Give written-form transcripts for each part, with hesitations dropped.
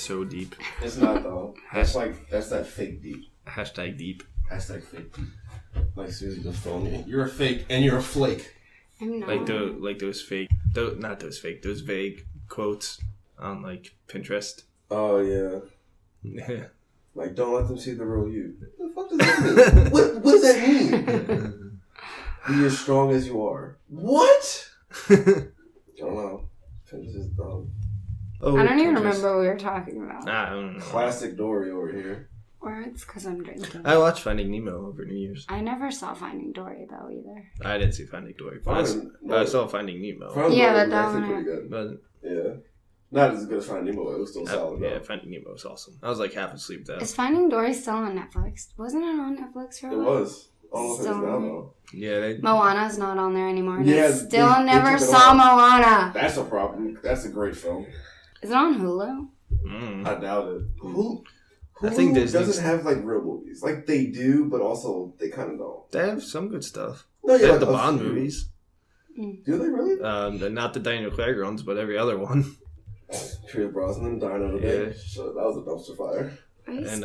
so deep. It's not though. That's that fake deep. Hashtag deep. Hashtag fake deep. Like Suzie just phone you. You're a fake and you're a flake. I'm not. Those vague quotes on like Pinterest. Oh yeah. Yeah. Like, don't let them see the real you. What the fuck does that mean? what does that mean? Be as strong as you are. What? I don't know. Pinterest is dumb. Oh, I don't even remember what we were talking about. I don't know. Classic Dory over here. Or it's because I'm drinking. I watched Finding Nemo over New Year's. I never saw Finding Dory, though, either. I didn't see Finding Dory, but I saw Finding Nemo. That was pretty good. But, yeah. Not as good as Finding Nemo. It was still solid. Yeah, Finding Nemo was awesome. I was like half asleep though. Is Finding Dory still on Netflix? Wasn't it on Netflix for a while? It was. I don't know if it's now, though. Yeah, Moana's not on there anymore. Yeah, they never saw Moana. That's a problem. That's a great film. Is it on Hulu? I doubt it. Hulu I think Disney doesn't have like real movies. Like they do, but also they kind of don't. They have some good stuff. No, they have the Bond movies. Do they really? Not the Daniel Craig ones, but every other one. Pierce Brosnan dying on the day. So that was a dumpster fire. And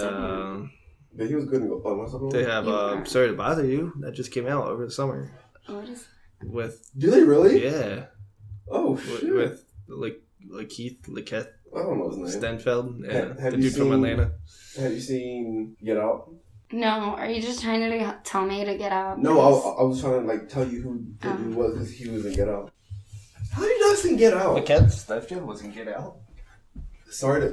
but he was good in Go. They have Sorry to Bother You that just came out over the summer. What is that? With do they really? Yeah. Oh shit. With Keith Lakeith. I don't know his name. Stenfeld. Yeah, have the dude from Atlanta. Have you seen Get Out? No. Are you just trying to tell me to get out? No, I was trying to like tell you who he was because he was in Get Out. How did you not see Get Out? Lakeith Stenfeld was in Get Out. Sorry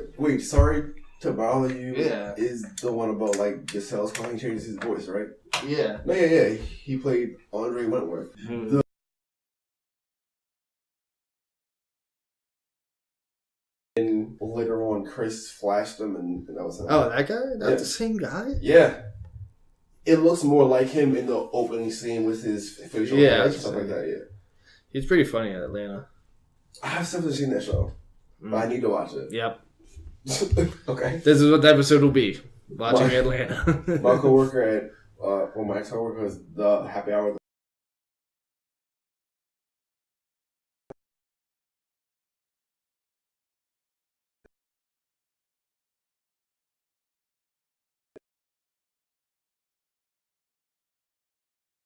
to Bother You. Yeah. Is the one about like Giselle's calling changes his voice, right? Yeah. No, yeah. He played Andre Wentworth. Mm-hmm. And later on, Chris flashed him, and that was him. Oh, that guy? That's the same guy? Yeah. It looks more like him in the opening scene with his facial hair and stuff like that, yeah. He's pretty funny in Atlanta. I have still seen that show, but I need to watch it. Yep. Okay. This is what the episode will be. Watching Atlanta. My coworker at, my ex-coworker was the happy hour.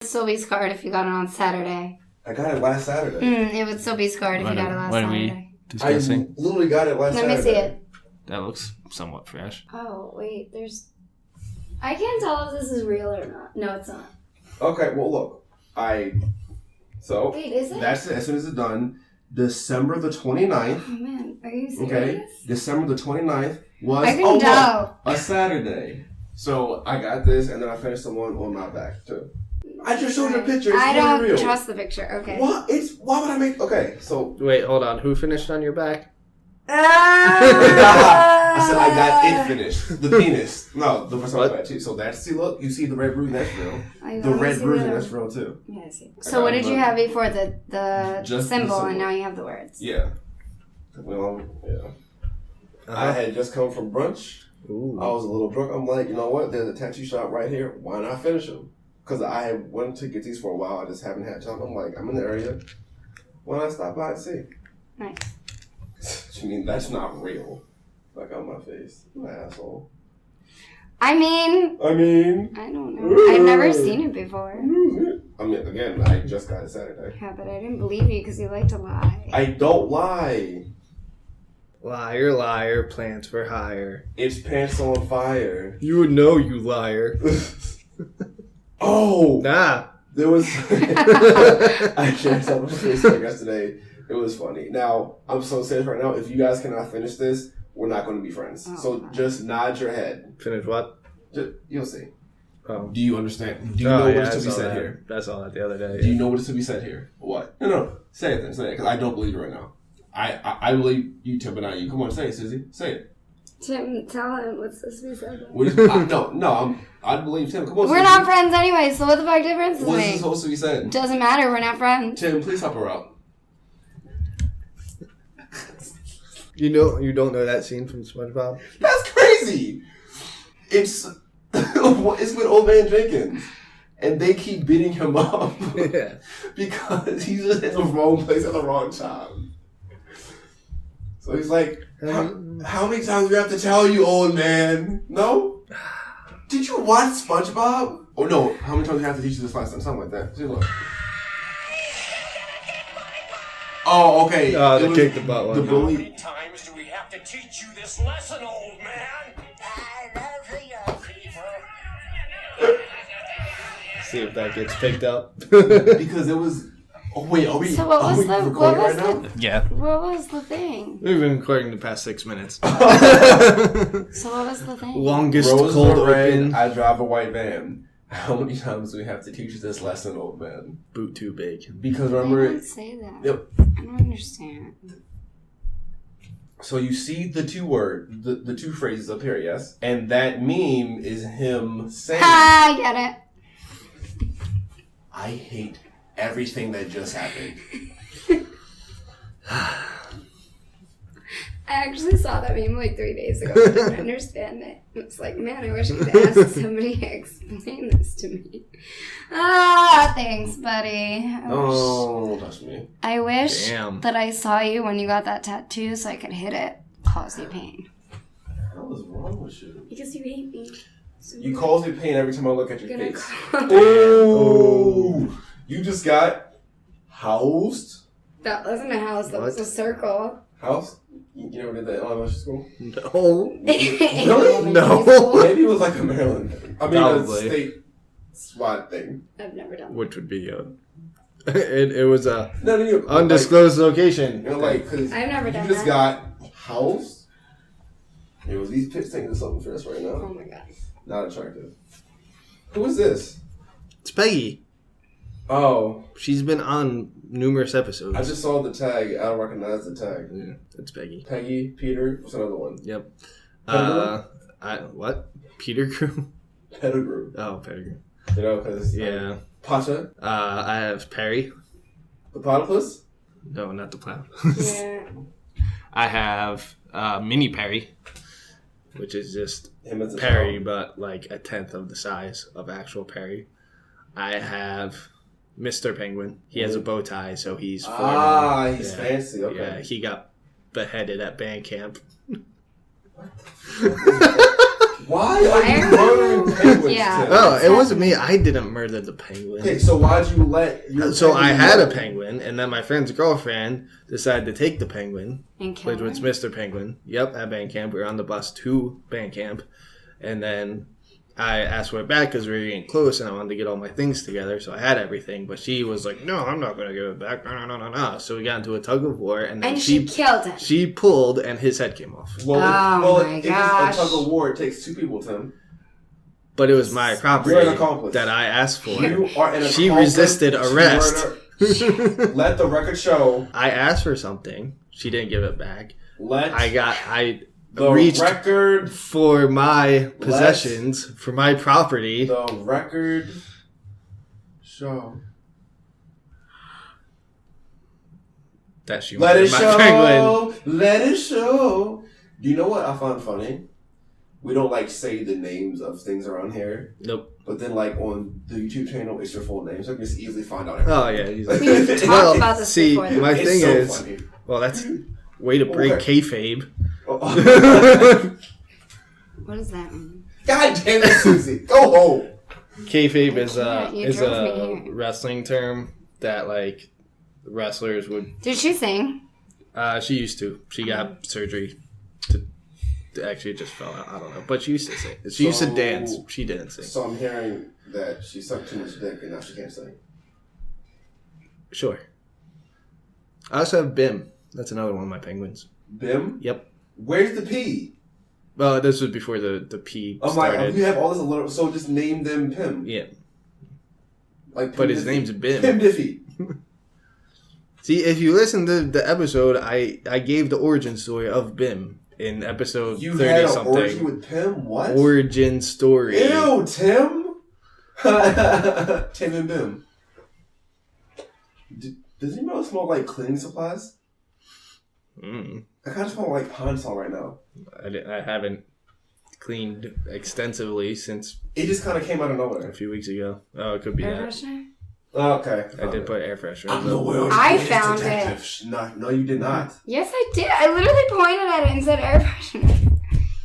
Still be scarred if you got it on Saturday. I got it last Saturday. It would still be scarred if you got it last Saturday. Discussing? I literally got it last Saturday. Let me see it. That looks somewhat fresh. Oh, wait, I can't tell if this is real or not. No, it's not. Okay, well, look. Wait, is it? That's it. As soon as it's done, December the 29th. Oh, man. Are you serious? Okay. December the 29th was a Saturday. So I got this, and then I finished the one on my back, too. I just showed you a picture. It's I don't real. trust the picture. Okay. What? Why would I make... Okay, so... Wait, hold on. Who finished on your back? I said I got it finished. The penis. No, the rest of that too. So look, you see the red bruise, that's real. The red bruising, that's real too. Yeah, I see. So what did you have before? The symbol, and now you have the words. Yeah. Well, yeah. I had just come from brunch. Ooh. I was a little drunk. I'm like, you know what? There's a tattoo shop right here. Why not finish them? Because I had wanted to get these for a while. I just haven't had time. I'm like, I'm in the area. Why not stop by and see? Nice. I mean, that's not real. Like on my face, my asshole. I mean, I don't know. I've never seen it before. I mean, again, I just got it Saturday. Yeah, but I didn't believe you because you like to lie. I don't lie. Liar, liar, plants for hire. It's pants on fire. You would know, you liar. Oh! Nah. There was... I shared something on Facebook yesterday. It was funny. Now, I'm so serious right now. If you guys cannot finish this, we're not going to be friends. Just nod your head. Finish what? You'll see. Oh. Do you understand? Do you know what is to be said here? I saw that the other day. Do you know what is to be said here? What? No. Say it then. Say it. Because I don't believe you right now. I believe you, Tim, but not you. Come on, say it, Suzie. Say it. Tim, tell him what's supposed to be said. I believe Tim. Come on, we're not friends anyway, so what the fuck difference does it make? What's supposed to be said? Doesn't matter, we're not friends. Tim, please help her out. You don't know that scene from SpongeBob? That's crazy! It's with Old Man Jenkins. And they keep beating him up. Yeah. Because he's just in the wrong place at the wrong time. So he's like, How many times do we have to tell you, old man? No? Did you watch SpongeBob? Oh no, how many times do we have to teach you this lesson? Something like that. See, look. Oh, okay. They kicked the butt one. The bully. How many times do we have to teach you this lesson, old man? I love you, people. See if that gets picked up. Because it was. Oh wait, are we? So what was the recording right now? Yeah. what was the thing? We've been recording the past 6 minutes. So what was the thing? Longest Roses cold are red, open. I drive a white van. How many times do we have to teach you this lesson, old man? Boot too big. Because I remember, didn't say that. Yep. I don't understand. So you see the the two phrases up here, yes? And that meme is him saying, I get it. I hate everything that just happened. I actually saw that meme like 3 days ago. I didn't understand it. It's like, man, I wish I could ask somebody to explain this to me. Ah, thanks, buddy. Oh, that's me. I wish Damn. that I saw you when you got that tattoo so I could hit it. Cause you pain. What was wrong with you? Because you hate me. So You cause me pain every time I look at your you're gonna face. call. Oh, you just got housed? That wasn't a house. That was What? a circle. House? You never did that in elementary school? No. Really? No. Maybe it was like a Maryland thing. I mean, Probably. a state SWAT thing. I've never done that. Which would be it was a No, you undisclosed location. You know, like, because I've never done you just that. got housed. It was these pics taking something for us right now. Oh my god. Not attractive. Who is this? It's Peggy. Oh, She's been on numerous episodes. I just saw the tag. I don't recognize the tag. Yeah, it's Peggy. Peggy, Peter. What's another one? Yep. Pettigrew? What? Peter Crew? Pettigrew. Oh, Pettigrew. You know, because Yeah. Pata, I have Perry. the platypus. No, not the plow. Yeah. I have Mini Perry, which is just Him as a Perry, child. but like a tenth of the size of actual Perry. I have Mr. Penguin. He has a bow tie, so he's formal. Ah, he's Yeah. fancy. Okay. Yeah, he got beheaded at band camp. Why are you Why? murdering penguins? Yeah. Tim? Oh, it wasn't me. I didn't murder the penguin. Okay, so why'd you let your So I penguin had a go? penguin, and then my friend's girlfriend decided to take the penguin, And kill which was her. Mr. Penguin. Yep, at band camp. We were on the bus to band camp, and then I asked for it back because we were getting close, and I wanted to get all my things together, so I had everything. But she was like, "No, I'm not going to give it back." No. So we got into a tug of war, and then And she killed him. she pulled, and his head came off. Well, Oh my if gosh. it's a tug of war, it takes two people, Tim. But it was my property You're an accomplice. that I asked for. You are an She accomplice resisted to arrest. murder. Let the record show. I asked for something. She didn't give it back. Let I the reached record. for my possessions, for my property. The record show. That she Let it my show. penguin. Let it show. Do you know what I find funny? We don't like say the names of things around here, Nope. but then like on the YouTube channel, it's your full name, so I can just easily find out everything. Oh yeah. He's like, We've talked well, about this see, before. though. my It's thing so is, funny. well, that's way to break Okay. kayfabe. What does that mean? God damn it, Susie. Go home. Kayfabe I is can't. You is drove me a here. wrestling term that like wrestlers would. Did she sing? She used to. She got surgery. To actually, it just fell out. I don't know, but she used to sing. She used to So- dance. She didn't sing. So I'm hearing that she sucked too much dick and now she can't sing. Sure. I also have Bim. That's another one of my penguins. Bim? Yep. Where's the P? Well, this was before the P I'm like, started. you have all this little, so just name them Pim. Yeah. Like Pim But his Diffie. name's Bim. Pim Diffie. See, if you listen to the episode, I gave the origin story of Bim in episode You 30 had an something. orgy with Pim? What? Origin story. Ew, Tim? Tim and Bim. Does anybody smell like cleaning supplies? Mm. I kind of smell like pond salt right now. I haven't cleaned extensively since It just kind of came out of a nowhere. few weeks ago. Oh, it could be Air that. freshener? Okay. I did put air freshener. I'm the world's I greatest found detective. No, you did not. Yes, I did. I literally pointed at it and said air freshener.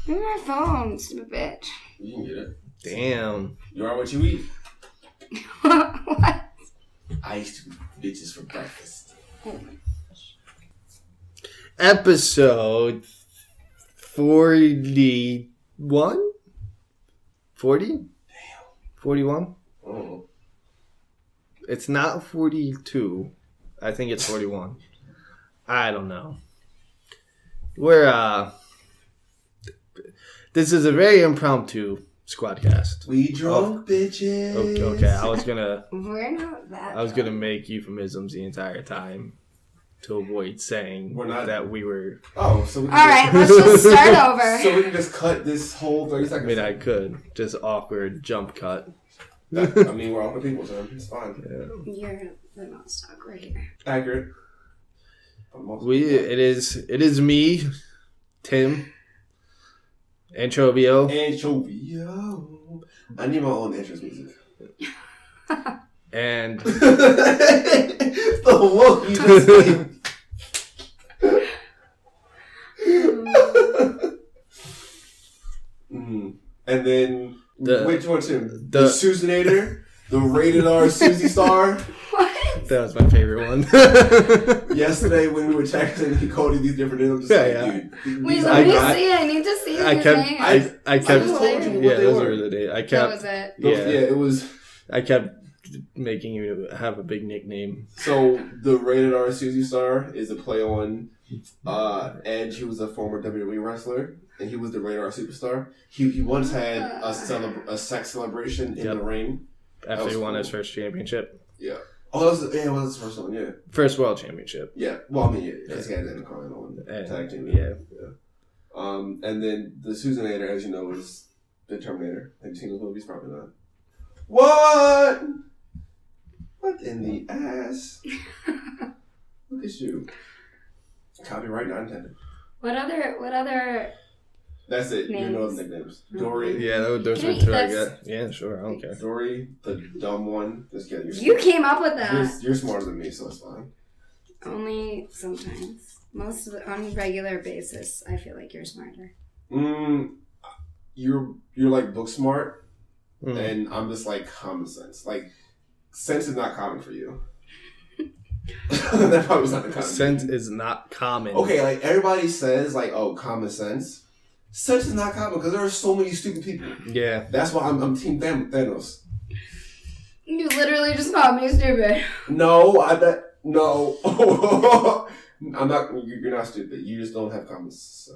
Give me my phone, stupid bitch. You can get it. Damn. You are what you eat. What? I used to eat bitches for breakfast. Episode 41? 40? Damn. 41? Oh. It's not 42. I think it's 41. I don't know. We're, this is a very impromptu Sqwadcast. We drunk bitches. Okay, I was gonna make euphemisms the entire time to avoid saying that we were. Oh, so we can Alright, let's just start over. So we can just cut this whole 30 seconds. I mean, I could. Just awkward jump cut. I mean, we're awkward people, so it's fine. Yeah. You're the most awkward here. Accurate. It is me, Tim, Anchovio. Anchovio. I need my own entrance music. And the look you just gave. And then which one, Tim? The Suzinator, the rated R Suzie star. What? That was my favorite one. Yesterday when we were texting, he called you these different names. I'm just dude. Wait, let me see. I need to see I his kept. name. I kept. just told you what Yeah, they those were. were the days. I That kept. was it. Yeah, it was. I kept making you have a big nickname. So the rated R Suzie star is a play on Edge. He was a former WWE wrestler, and he was the rated R superstar. He once had a sex celebration in the ring After he won his first championship. Yeah. Oh, it was his first one. Yeah. First world championship. Yeah. Well, I mean, yeah, because he had that in crying on tag team. Yeah. And then the Suzinator, as you know, is the Terminator. Have you seen those movies? Probably not. What? What in the ass? Look at you. Copyright not intended. What other That's it. names? You know the nicknames. Dory. Yeah, those Can were I two eat I this? got. Yeah, sure. I don't care. Dory, the dumb one. Just kidding. You came up with that. You're smarter than me, so it's fine. Only sometimes. Most of the, on a regular basis, I feel like you're smarter. You're like book smart, Mm. and I'm just like common sense. Like sense is not common for you. That probably was not the common. Sense is not common. Okay, like everybody says, like, oh, common sense. Sense is not common because there are so many stupid people. Yeah. That's why I'm Team Thanos. You literally just called me stupid. No, no. I'm not. You're not stupid. You just don't have common sense.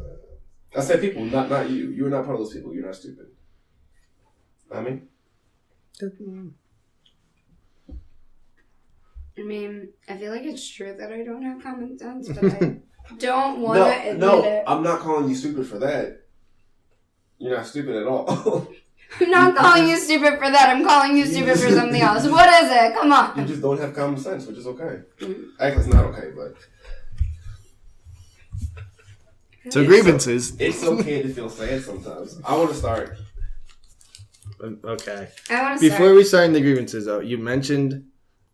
I said people, not you. You're not part of those people. You're not stupid. I mean, I feel like it's true that I don't have common sense, but I don't want to admit it. I'm not calling you stupid for that. You're not stupid at all. I'm not calling you stupid for that. I'm calling you stupid for something else. What is it? Come on. You just don't have common sense, which is okay. Actually, it's not okay, but So grievances. it's okay to feel sad sometimes. I want to start. Okay. I want to Before we start in the grievances, though, you mentioned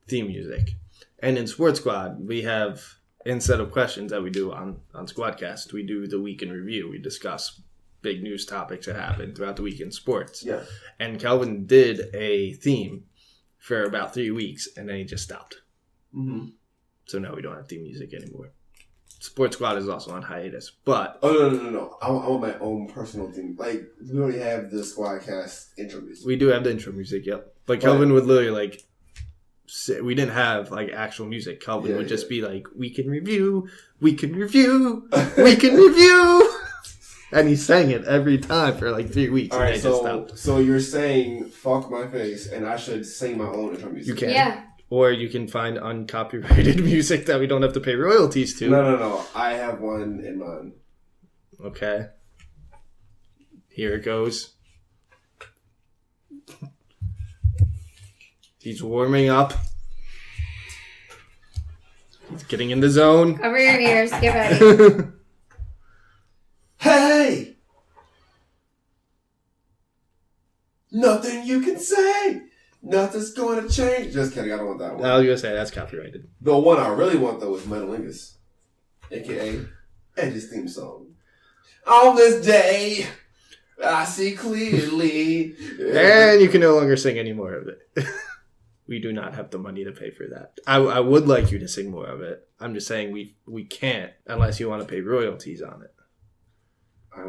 theme music. And in Sports Squad, we have, instead of questions that we do on Sqwadcast, we do the week in review. We discuss big news topics that happen throughout the week in sports. Yeah. And Calvin did a theme for about 3 weeks, and then he just stopped. Mm-hmm. So now we don't have theme music anymore. Sports Squad is also on hiatus, but... Oh, no. I want my own personal theme. Like, we already have the Sqwadcast intro music. We do have the intro music, yep. But Calvin would literally, like... We didn't have, like, actual music. Calvin would just be like, we can review, we can review, we can review. And he sang it every time for, like, 3 weeks. All right, so you're saying, fuck my face, and I should sing my own intro music. You can. Yeah. Or you can find uncopyrighted music that we don't have to pay royalties to. No. I have one in mind. Okay. Here it goes. He's warming up. He's getting in the zone. Cover your ears. Get ready. Hey! Nothing you can say! Nothing's going to change. Just kidding, I don't want that one. I was gonna say that's copyrighted. The one I really want though is Metalingus, aka Edge's theme song. On this day, I see clearly. And you can no longer sing any more of it. We do not have the money to pay for that. I would like you to sing more of it. I'm just saying we can't unless you want to pay royalties on it.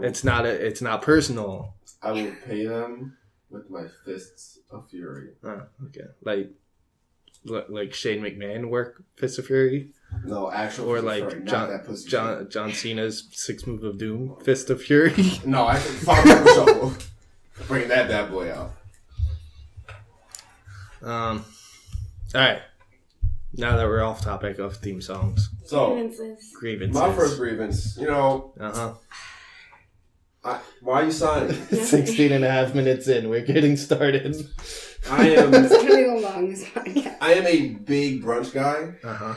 It's not personal. I will pay them with my fists of fury. Oh, okay. Like Shane McMahon work Fist of Fury? No, actual or Fist of like Fury, not that pussy shit. John Cena's 6 Move of Doom Fist of Fury? No, I think Fire Paper Shuffle. Bring that bad boy out. Alright. Now that we're off topic of theme songs. So, grievances. my first grievance, why are you signing? 16 and a half minutes in. We're getting started. It's going to be the longest podcast. I am a big brunch guy. Uh-huh.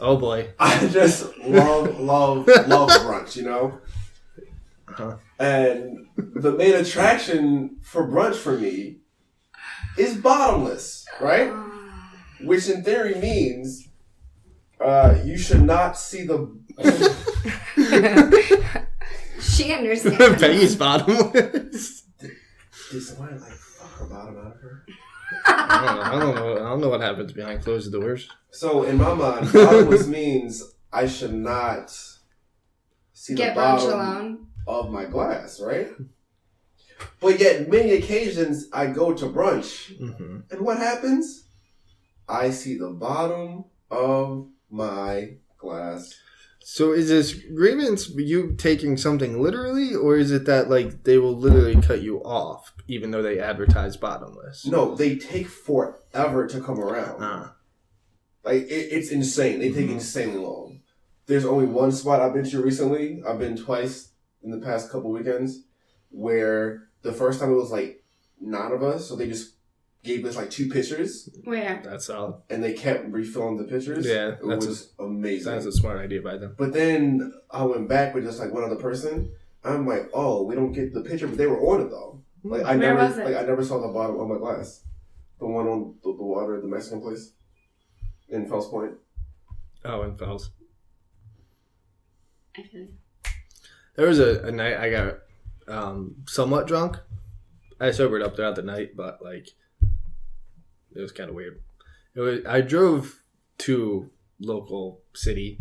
Oh boy. I just love brunch, Uh-huh. And the main attraction for brunch for me is bottomless, right? Which in theory means you should not see the... She understands. Peggy's bottomless. Did somebody fuck her bottom out of her? I don't know what happens behind closed doors. So in my mind, bottomless means I should not see Get the brunch bottom alone. of my glass, right? But yet, many occasions I go to brunch, and what happens? I see the bottom of my glass. So is this grievance you taking something literally, or is it that they will literally cut you off even though they advertise bottomless? No, they take forever to come around. It's insane. They take insanely long. There's only one spot I've been to recently. I've been twice in the past couple weekends, where the first time it was 9 of us, so they just gave us 2 pitchers. Where? That's solid. And they kept refilling the pitchers. Yeah, it was amazing. That's a smart idea by them. But then I went back with just one other person. I'm like, oh, we don't get the pitcher, but they were on it though. I never saw the bottom of my glass. The one on the water, the Mexican place in Fells Point. Oh, in Fells. I feel you. There was a night I got somewhat drunk. I sobered up throughout the night, but it was kind of weird. I drove to local city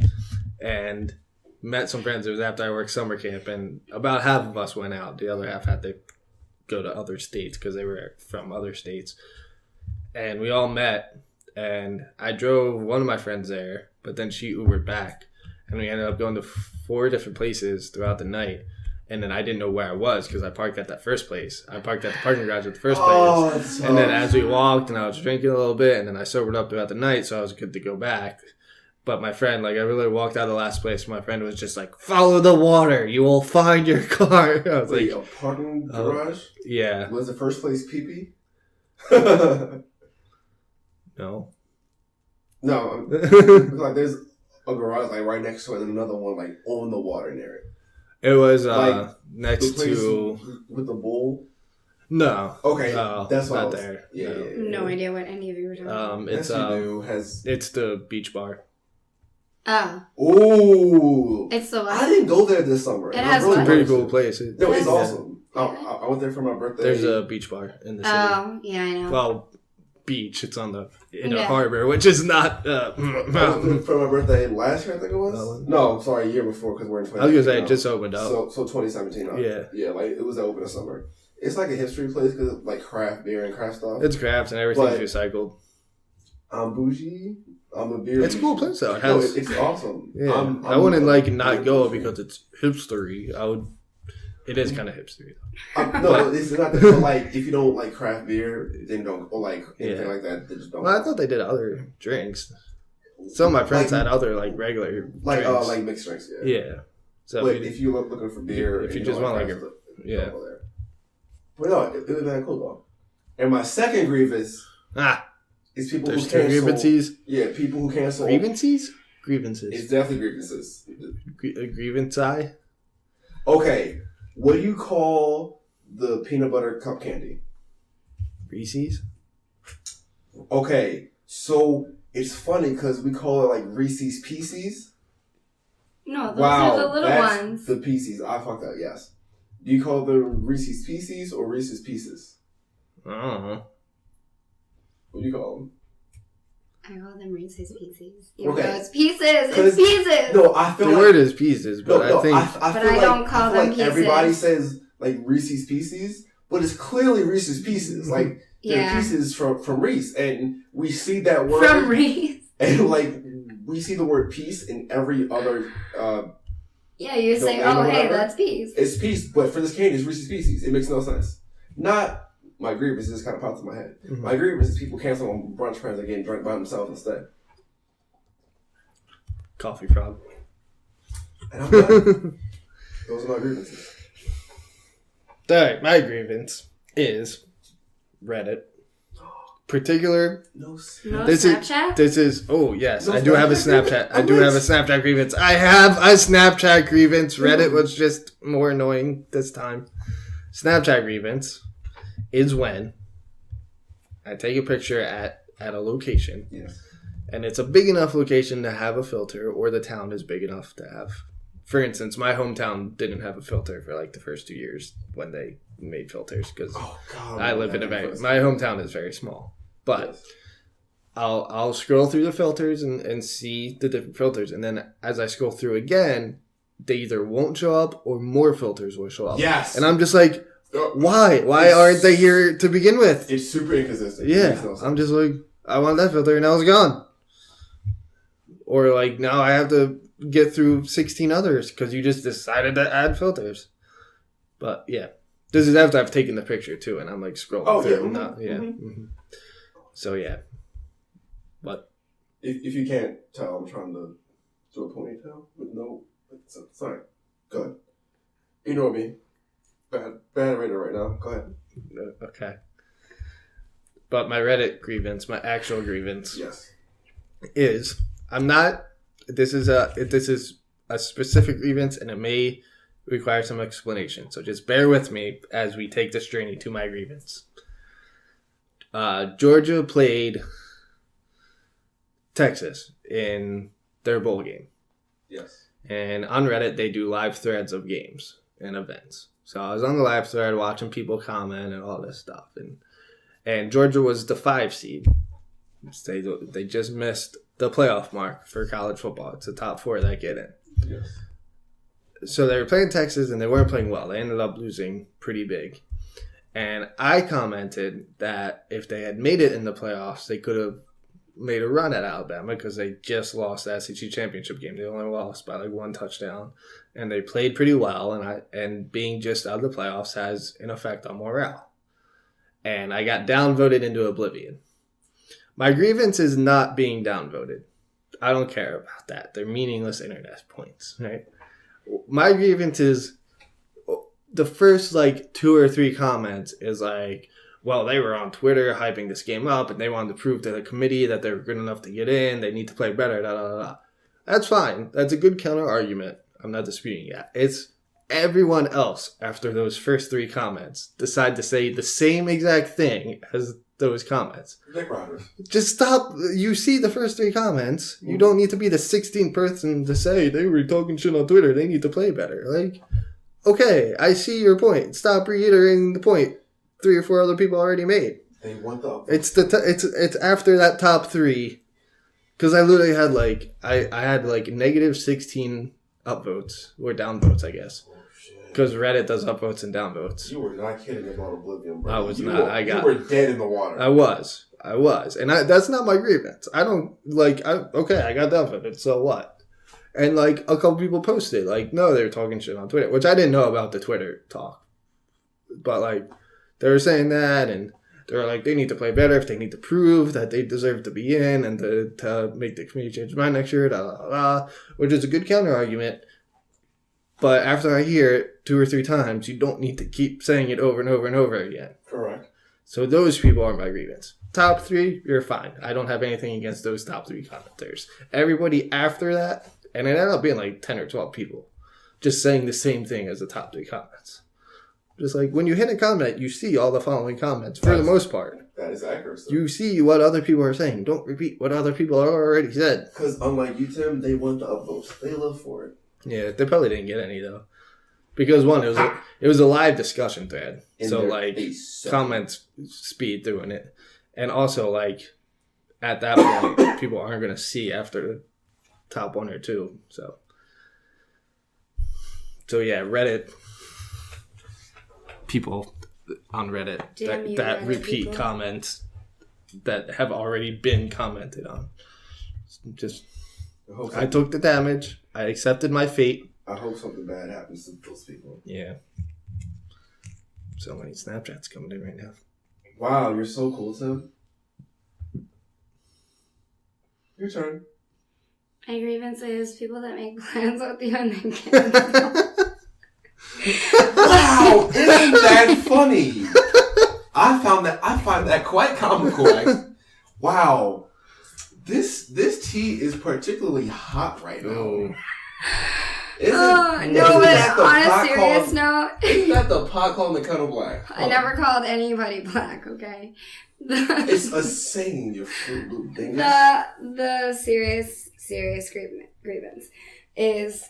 and met some friends. It was after I worked summer camp, and about half of us went out. The other half had to go to other states because they were from other states. And we all met, and I drove one of my friends there, but then she Ubered back, and we ended up going to 4 different places throughout the night. And then I didn't know where I was because I parked at that first place. I parked at the parking garage at the first place. And then as we walked, and I was drinking a little bit, and then I sobered up throughout the night, so I was good to go back. But my friend, I really walked out of the last place. My friend was just follow the water. You will find your car. I was a parking garage? Yeah. Was the first place pee-pee? No. No. There's a garage right next to it and another one on the water near it. It was next the to... With the bowl? No. Okay. That's not there. Yeah. No idea what any of you were talking about. It's the beach bar. Oh. Ooh. It's the what? I didn't go there this summer. It has It's a pretty cool place. No, it's awesome. I went there for my birthday. There's a beach bar in the city. Oh, yeah, I know. Well, beach. It's on a harbor, which is not... I went there for my birthday last year, I think it was. No, sorry, a year before, because we're in 2017. I was going to say, it just opened up. So 2017. Yeah. Yeah, it was open in summer. It's a history place because it's craft beer and craft stuff. It's crafts and everything's recycled. I'm bougie. I'm a beer. It's a cool place though. It's awesome. Yeah. I wouldn't not go because it's hipstery. It is kind of hipstery though. No, it's not. But if you don't like craft beer, then don't anything like that. They just don't. Well, I thought they did other drinks. Some of my friends had other regular drinks. Mixed drinks. Yeah. So but if you're looking for beer, if you just want yeah. But no, it was very cool though. And my second grievance is people who cancel. Grievances? Yeah, people who cancel. Grievances? Grievances. It's definitely grievances. A grievance eye? Okay, what do you call the peanut butter cup candy? Reese's? Okay, so it's funny because we call it like Reese's Pieces. No, those are the little that's ones. the Pieces. I fucked up. Yes. Do you call them Reese's Pieces or Reese's Pieces? I don't know. What do you call them? I call them Reese's Pieces. Okay. No, it's pieces. It's pieces. No, I feel The like word is pieces, but I think I But feel I like, don't call I feel them like pieces. everybody says like Reese's Pieces, but it's clearly Reese's Pieces. Like they're Yeah. pieces from Reese, and we see that word From Reese. and like we see the word piece in every other. Yeah, you say, domain or oh, hey, whatever. that's peas. It's piece, but for this candy, it's Reese's Pieces. It makes no sense. Not my grievance. Just kind of popped in my head. Mhm. My grievance is people cancel on brunch plans and getting drunk by themselves instead. coffee frog. And I'm done. Those are my grievances. Alright, my grievance is Reddit. Particular. No. No This Snapchat? Oh yes, No I do have a Snapchat? Snapchat. I do have a Snapchat grievance. I have a Snapchat grievance. Reddit was just more annoying this time. Snapchat grievance is when I take a picture at a location, Yes. and it's a big enough location to have a filter, or the town is big enough to have. For instance, my hometown didn't have a filter for like the first 2 years when they made filters because Oh God. I live in my hometown is very small, but Yes. I'll scroll through the filters and see the different filters, and then as I scroll through again, they either won't show up or more filters will show up. Yes. And I'm just like, why aren't they here to begin with? It's super inconsistent. It Yeah, makes no sense. I'm just like, I want that filter, and now it's gone. Or like now I have to get through 16 others because you just decided to add filters. But yeah, this is after I've taken the picture too, and I'm like scrolling Oh, through. yeah. Mhm. So yeah, but If you can't tell, I'm trying to do a ponytail with no. Sorry. Go ahead. Ignore me. Bad rater right now. Go ahead. okay. But my Reddit grievance, my actual grievance, Yes. is I'm not. This is a specific grievance, and it may require some explanation. So just bear with me as we take this journey to my grievance. Georgia played Texas in their bowl game. Yes. And on Reddit, they do live threads of games and events. So I was on the live thread watching people comment and all this stuff. And Georgia was the 5 seed. They just missed the playoff mark for college football. It's the top 4 that get in. Yes. So they were playing Texas, and they weren't playing well. They ended up losing pretty big. And I commented that if they had made it in the playoffs, they could have made a run at Alabama because they just lost the SEC championship game. They only lost by like 1 touchdown, and they played pretty well. And being just out of the playoffs has an effect on morale. And I got downvoted into oblivion. My grievance is not being downvoted. I don't care about that. They're meaningless internet points, right? My grievance is the first like 2 or 3 comments is like, well, they were on Twitter hyping this game up, and they wanted to prove to the committee that they were good enough to get in. They need to play better. Da, da, da, da. That's fine. That's a good counter argument. I'm not disputing that. It's everyone else after those first 3 comments decide to say the same exact thing as those comments. Dick riders. Just stop. You see the first 3 comments. You don't need to be the 16th person to say they were talking shit on Twitter. They need to play better. Like, okay, I see your point. Stop reiterating the point 3 or 4 other people already made. They want the. It's after that top 3, because I literally had like I had like negative 16 upvotes or downvotes, I guess, Oh shit. because Reddit does upvotes and downvotes. You were not kidding about Oblivion, bro. I was You not. Were, I got. You were dead in the water. I was, and that's not my grievance. I don't like. Okay, I got downvoted. So what? And like a couple people posted, like, no, they were talking shit on Twitter, which I didn't know about the Twitter talk, but like they were saying that, and they were like, they need to play better if they need to prove that they deserve to be in and to make the community change their mind next year, da, da, da, da, which is a good counter argument. But after I hear it 2 or 3 times, you don't need to keep saying it over and over and over again. Correct. So those people are my grievance. Top 3, you're fine. I don't have anything against those top 3 commenters. Everybody after that, and it ended up being like 10 or 12 people, just saying the same thing as the top 3 comments. Just like when you hit a comment, you see all the following comments for the most part. That is accurate. Sir. You see what other people are saying. Don't repeat what other people already said. Because unlike you, Tim, they want the upvotes. They live for it. Yeah, they probably didn't get any though, because one, it was a live discussion thread, so like comments speed through in it, and also like at that point, people aren't gonna see after the top 1 or 2. So yeah, Reddit people on Reddit that repeat people. comments that have already been commented on. Just I took the damage. I accepted my fate. I hope something bad happens to those people. Yeah. So many Snapchats coming in right now. Wow, you're so cool, Tim. Your turn. My grievance is people that make plans with you and then cancel. Wow, isn't that funny? I find that quite comical. Wow, this tea is particularly hot right now. Oh. No, but on a serious note, isn't that the pot calling the kettle black? I never called anybody black. Okay. It's a saying, you Fruit Loop dingus. The serious grievance is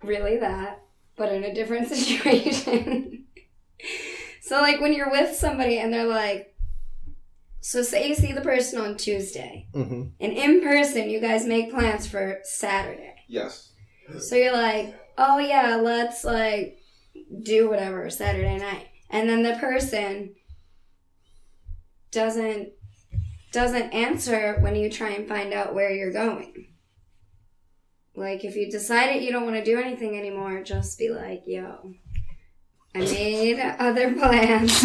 really that, but in a different situation. So, like, when you're with somebody and they're like, so say you see the person on Tuesday, Mm-hmm. and in person you guys make plans for Saturday. Yes. So you're like, oh yeah, let's like do whatever Saturday night, and then the person doesn't answer when you try and find out where you're going. Like, if you decided you don't want to do anything anymore, just be like, yo, I made other plans.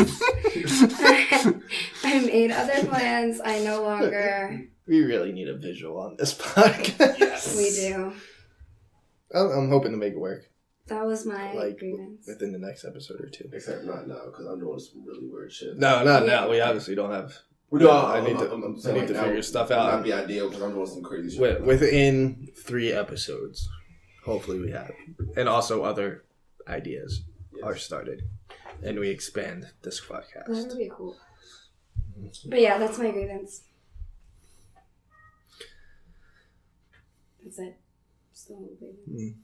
I made other plans. I no longer. We really need a visual on this podcast. Yes. We do. I'm hoping to make it work. That was my grievance. Within the next episode or 2. Except not now, because I'm doing some really weird shit. No, not now. We obviously don't have. I need to figure stuff out. Not be ideal because I'm doing some crazy shit. Within 3 episodes, hopefully we have, and also other ideas are started, and we expand the Sqwadcast. That would be cool. But yeah, that's my grievance. That's it. Just the whole grievance.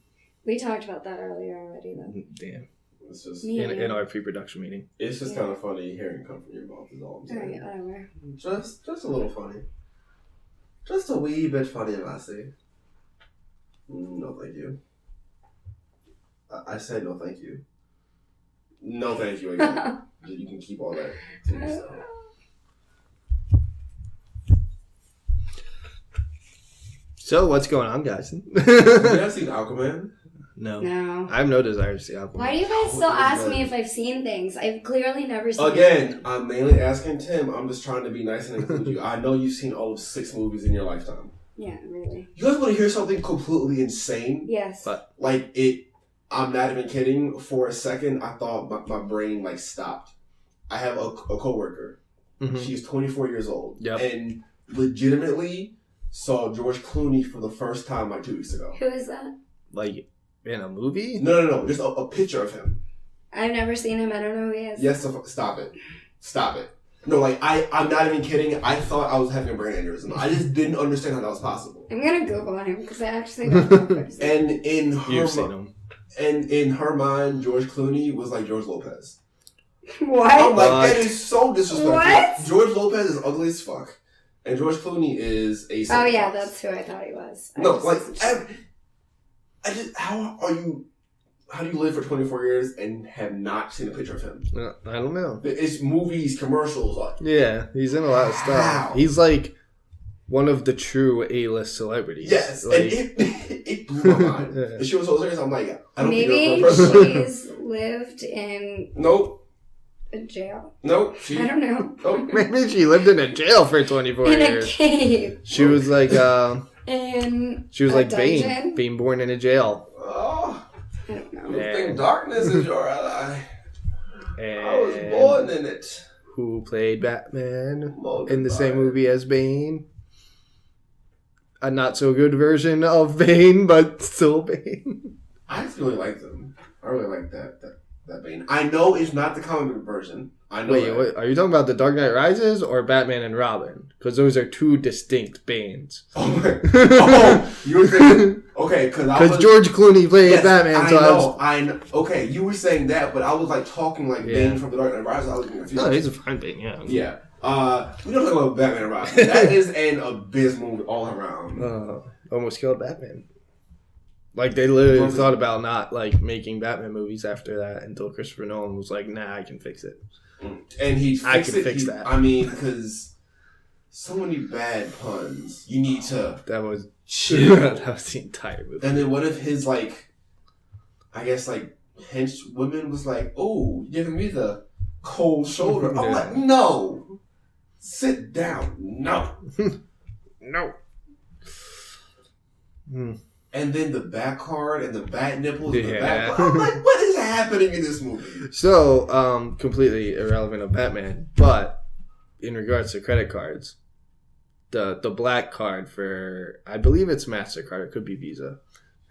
We talked about that earlier already, though. Damn. It's just In our pre-production meeting. It's just kind of funny hearing it come from your mouth. Is all I'm saying. Alright, whatever. Just a little funny. Just a wee bit funny, Lassie. No, thank you. I said no, thank you. No, thank you again. You can keep all that to yourself. So, what's going on, guys? Have you guys seen Aquaman? No. I have no desire to see Aquaman. Why do you guys still ask me if I've seen things? I've clearly never seen Again, I'm mainly asking Tim. I'm just trying to be nice and include you. I know you've seen all of 6 movies in your lifetime. Yeah, really. You guys want to hear something completely insane? Yes. Like, it... I'm not even kidding. For a second, I thought my brain, like, stopped. I have a coworker. Mm-hmm. She's 24 years old. Yep. And legitimately saw George Clooney for the first time, like, 2 weeks ago. Who is that? Like, in a movie? No. Just a picture of him. I've never seen him. I don't know who he is. Yes, stop it. Stop it. No, like, I'm not even kidding. I thought I was having a brain aneurysm. I just didn't understand how that was possible. I'm going to Google him because I actually don't know if I've seen him. And in her... You've seen him. And in her mind, George Clooney was like George Lopez. What? I'm like, that is so disrespectful. What? George Lopez is ugly as fuck. And George Clooney is a... Oh, yeah, that's who I thought he was. No, like, how do you live for 24 years and have not seen a picture of him? I don't know. It's movies, commercials. Like, Yeah, he's in a lot of stuff. How? He's like one of the true A-list celebrities. yes, like, and it blew my mind. Yeah. And she was so serious, I'm like, I don't Maybe think you're a person. she's lived in Nope. a jail. Nope. I don't know. Nope. Maybe she lived in a jail for 24 In a years. cave. She was like, In she was a like dungeon? Being born in a jail. Oh, I don't know. you Yeah. think darkness is your ally. And I was born in it. who played Batman Molded in the by same it. movie as Bane. A not so good version of Bane, but still Bane. I just really like them. I really like that that Bane. I know it's not the comic book version. I know. Wait, what, are you talking about the Dark Knight Rises or Batman and Robin? Because those are two distinct Banes. Oh, you were thinking, okay, because George Clooney played Batman. I know. Okay, you were saying that, but I was like talking like Bane from the Dark Knight Rises. I was confused. No, he's a fine Bane. Yeah. Yeah. We don't talk about Batman and Robin. That is an abysmal movie all around. Almost killed Batman. Like, they literally thought about not, like, making Batman movies after that until Christopher Nolan was like, nah, I can fix it. And he fixed that. I mean, because so many bad puns. You need to That was chill. That was the entire movie. And then what if his, like, I guess, like, henchwoman was like, oh, you're giving me the cold shoulder. I'm like, no. Sit down. No. No. And then the back card and the bat nipples. Yeah. The back. I'm like, what is happening in this movie? So, completely irrelevant of Batman, but in regards to credit cards, the black card for, I believe it's MasterCard, it could be Visa.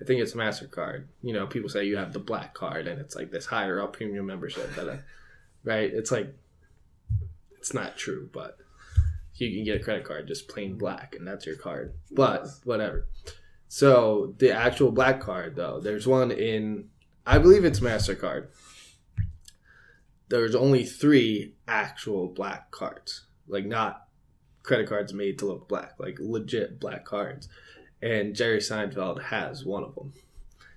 I think it's MasterCard. You know, people say you have the black card and it's like this higher up premium membership right? It's like, it's not true, but you can get a credit card just plain black and that's your card. But whatever. So the actual black card, though, there's one in, I believe it's MasterCard. There's only 3 actual black cards, like not credit cards made to look black, like legit black cards. And Jerry Seinfeld has one of them.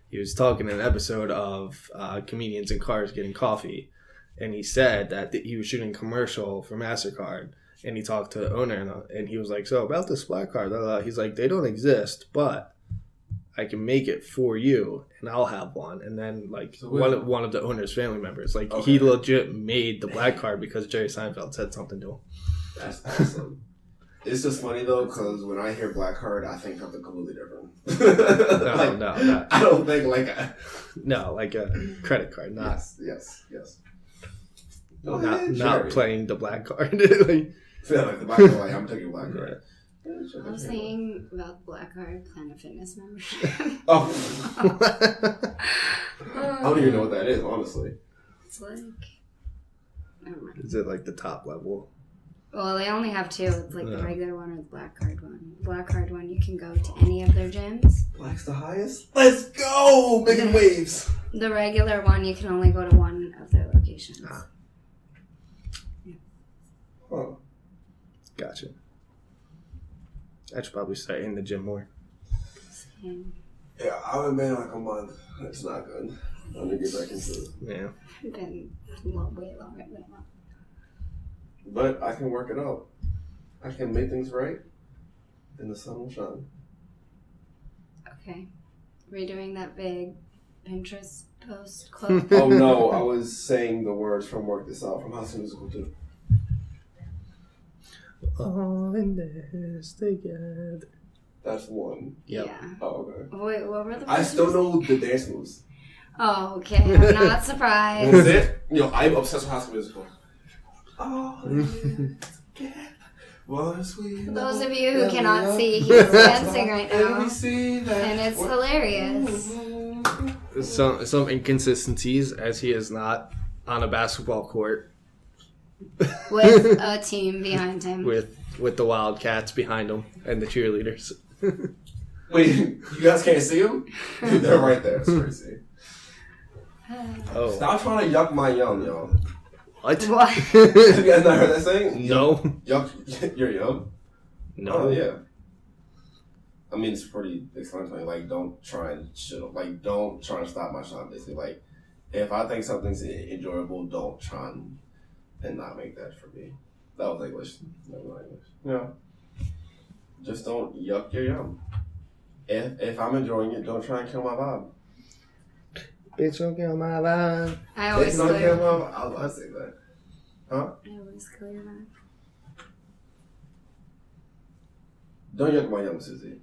He was talking in an episode of Comedians in Cars Getting Coffee, and he said that he was shooting a commercial for MasterCard, and he talked to the owner, and he was like, so about this black card, he's like, they don't exist, but I can make it for you, and I'll have one. And then, like, so one of the owner's family members, like, he legit made the black card because Jerry Seinfeld said something to him. That's awesome. It's just funny, though, because when I hear black card, I think something completely different. No. I don't think like a... No, like a credit card, not... Yes. Not playing the black card. like the black card, like, I'm taking black card. I was thinking about the black card Planet Fitness membership. I don't even know what that is, honestly. It's like, never mind. Is it like the top level? Well, they only have 2. It's like the regular one or the black card one. The black card one, you can go to any of their gyms. Black's the highest? Let's go! Making waves! The regular one, you can only go to one of their locations. Huh. Gotcha. I should probably start in the gym more. Same. Yeah, I haven't been like a month. It's not good. I'm gonna get back into it. Yeah. It's been way longer than a month. But I can work it out. I can make things right, and the sun will shine. Okay. Redoing that big Pinterest post quote. Oh no, I was saying the words from Work This Out from House Musical 2. All in this together. That's one. Yep. Yeah. Oh, okay. Wait, what were the I still know the dance moves. Oh, okay. I'm not surprised. That's it? I'm obsessed with House Musical. Oh, For those of you who cannot see, he's dancing right now. And it's hilarious. Some inconsistencies, as he is not on a basketball court. With a team behind him. With the Wildcats behind him and the cheerleaders. Wait, you guys can't see them? They're right there. It's crazy. Oh. Stop trying to yuck my yum, y'all. What? Have you guys not heard that saying? No. Yuck your yum? No. Oh, yeah. I mean, it's pretty explanatory. Like, don't try and stop my shine, basically. Like, if I think something's enjoyable, don't try and not make that for me. That was English. That was English. Yeah. Just don't yuck your yum. If I'm enjoying it, don't try and kill my vibe. Bitch, don't kill my vibe. I always don't clear. kill my vibe. I was about to say that. Huh? I always clear that. Don't yuck my yum, Suzie.